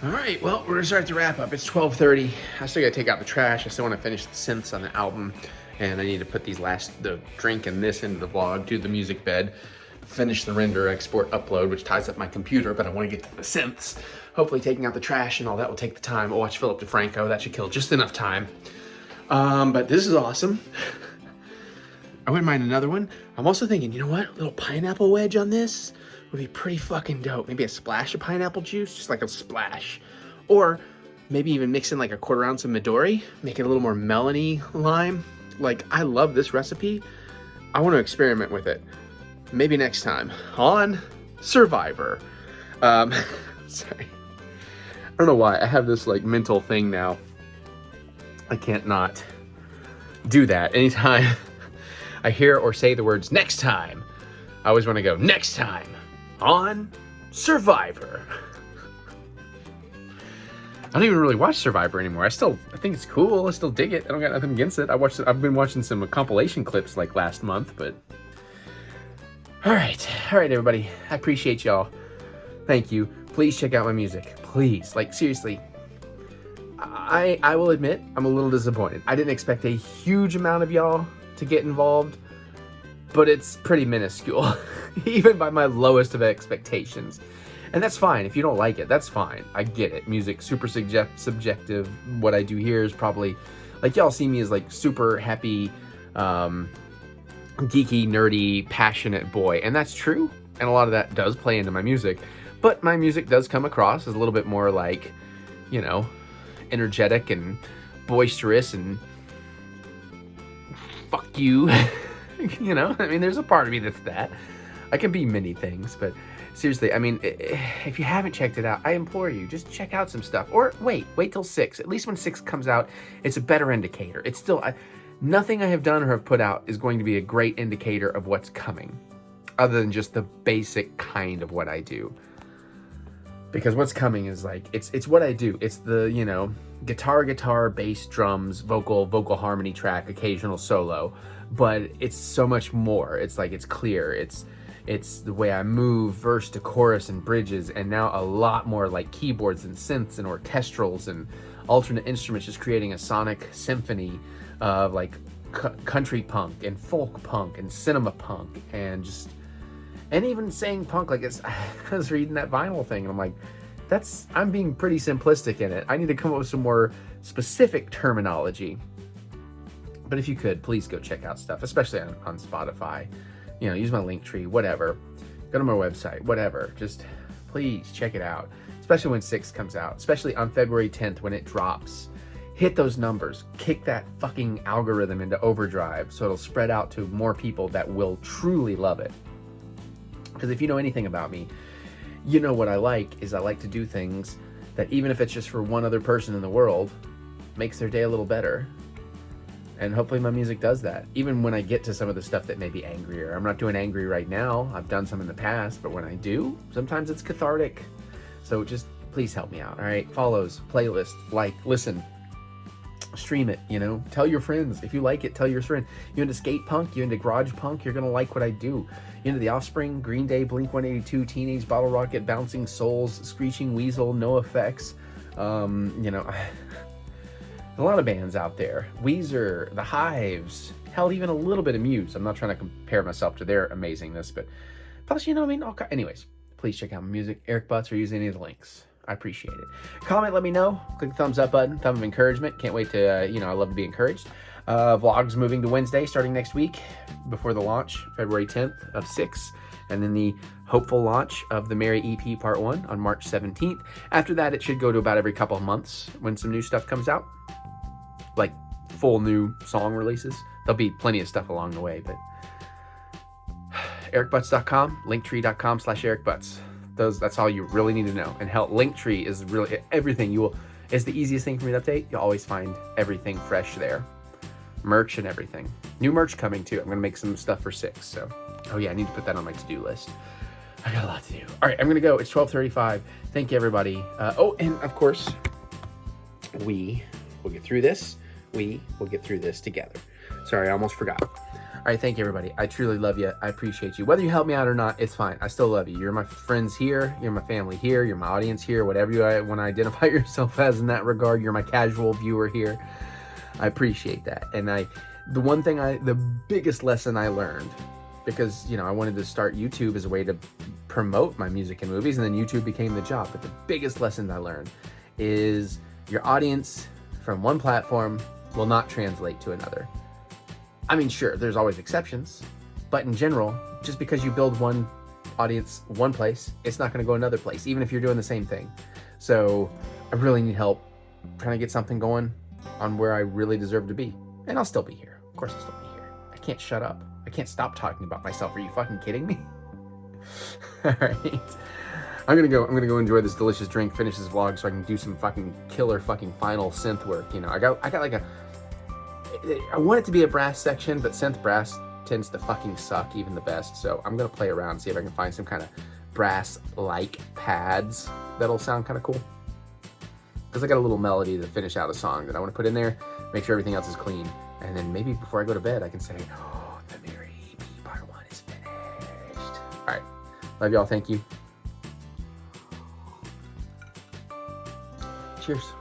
All right, well, we're gonna start to wrap up. It's 12:30. I still gotta take out the trash. I still wanna finish the synths on the album. And I need to put the drink and this into the vlog, do the music bed, finish the render, export, upload, which ties up my computer, but I wanna get to the synths. Hopefully taking out the trash and all that will take the time. I'll watch Philip DeFranco. That should kill just enough time. But this is awesome. I wouldn't mind another one. I'm also thinking, you know what? A little pineapple wedge on this would be pretty fucking dope. Maybe a splash of pineapple juice, just like a splash. Or maybe even mix in like a 1/4 ounce of Midori, make it a little more melony lime. Like, I love this recipe. I want to experiment with it. Maybe next time on Survivor. Sorry. I don't know why. I have this like mental thing now. I can't not do that. Anytime I hear or say the words next time, I always want to go next time on Survivor. I don't even really watch Survivor anymore. I think it's cool. I still dig it. I don't got nothing against it. I've been watching some compilation clips like last month, but all right, everybody. I appreciate y'all. Thank you. Please check out my music. Please, like seriously. I will admit I'm a little disappointed. I didn't expect a huge amount of y'all to get involved, but it's pretty minuscule, even by my lowest of expectations. And that's fine. If you don't like it, that's fine. I get it. Music, super subjective. What I do here is probably, like, y'all see me as like super happy, geeky, nerdy, passionate boy. And that's true. And a lot of that does play into my music. But my music does come across as a little bit more like, you know, energetic and boisterous and fuck you. You know, I mean, there's a part of me that's that. I can be many things, but seriously, I mean, if you haven't checked it out, I implore you, just check out some stuff. Or wait till 6. At least when 6 comes out, it's a better indicator. It's still, nothing I have done or have put out is going to be a great indicator of what's coming, other than just the basic kind of what I do. Because what's coming is like, it's what I do. It's the, you know, guitar, bass, drums, vocal harmony track, occasional solo. But it's so much more. It's like, it's clear. It's the way I move verse to chorus and bridges, and now a lot more like keyboards and synths and orchestrals and alternate instruments, just creating a sonic symphony of like country punk and folk punk and cinema punk and just, and even saying punk, like it's, I was reading that vinyl thing and I'm like, I'm being pretty simplistic in it. I need to come up with some more specific terminology. But if you could, please go check out stuff, especially on Spotify. You know, use my link tree, whatever. Go to my website, whatever. Just please check it out, especially when 6 comes out, especially on February 10th when it drops. Hit those numbers, kick that fucking algorithm into overdrive so it'll spread out to more people that will truly love it. Because if you know anything about me, you know what I like is I like to do things that even if it's just for one other person in the world, makes their day a little better. And hopefully my music does that. Even when I get to some of the stuff that may be angrier. I'm not doing angry right now. I've done some in the past, but when I do, sometimes it's cathartic. So just please help me out, all right? Follows, playlist, like, listen, stream it, you know? Tell your friends. If you like it, tell your friend. You into skate punk? You into garage punk? You're gonna like what I do. You into The Offspring, Green Day, Blink-182, Teenage Bottle Rocket, Bouncing Souls, Screeching Weasel, No Effects, you know... a lot of bands out there. Weezer, The Hives, hell, even a little bit of Muse. I'm not trying to compare myself to their amazingness, but plus, you know what I mean? Okay. Anyways, please check out my music. EricButts, or use any of the links. I appreciate it. Comment, let me know. Click the thumbs up button, thumb of encouragement. Can't wait to, you know, I love to be encouraged. Vlogs moving to Wednesday starting next week before the launch, February 10th of 6. And then the hopeful launch of the Mary EP Part 1 on March 17th. After that, it should go to about every couple of months when some new stuff comes out. Like full new song releases. There'll be plenty of stuff along the way, but ericbutts.com, linktree.com/ericbutts. That's all you really need to know. And hell, Linktree is really everything. It's the easiest thing for me to update. You'll always find everything fresh there. Merch and everything. New merch coming too. I'm gonna make some stuff for 6. So, oh yeah, I need to put that on my to-do list. I got a lot to do. All right, I'm gonna go. It's 12:35. Thank you, everybody. Oh, and of course, we will get through this. We will get through this together. Sorry, I almost forgot. All right, thank you, everybody. I truly love you. I appreciate you. Whether you help me out or not, it's fine. I still love you. You're my friends here. You're my family here. You're my audience here. Whatever you want to identify yourself as in that regard, you're my casual viewer here. I appreciate that. And the biggest lesson I learned, because, you know, I wanted to start YouTube as a way to promote my music and movies, and then YouTube became the job. But the biggest lesson I learned is your audience from one platform will not translate to another. I mean, sure, there's always exceptions, but in general, just because you build one audience one place, it's not going to go another place, even if you're doing the same thing. So I really need help trying to get something going on where I really deserve to be. And I'll still be here. Of course I'll still be here. I can't shut up. I can't stop talking about myself. Are you fucking kidding me? All right. I'm gonna go enjoy this delicious drink, finish this vlog so I can do some fucking killer fucking final synth work. You know, I got like I want it to be a brass section, but synth brass tends to fucking suck even the best. So I'm gonna play around, see if I can find some kind of brass-like pads that'll sound kind of cool. Because I got a little melody to finish out a song that I want to put in there, make sure everything else is clean. And then maybe before I go to bed, I can say, oh, the Mary EP Part 1 is finished. All right, love y'all, thank you. Cheers.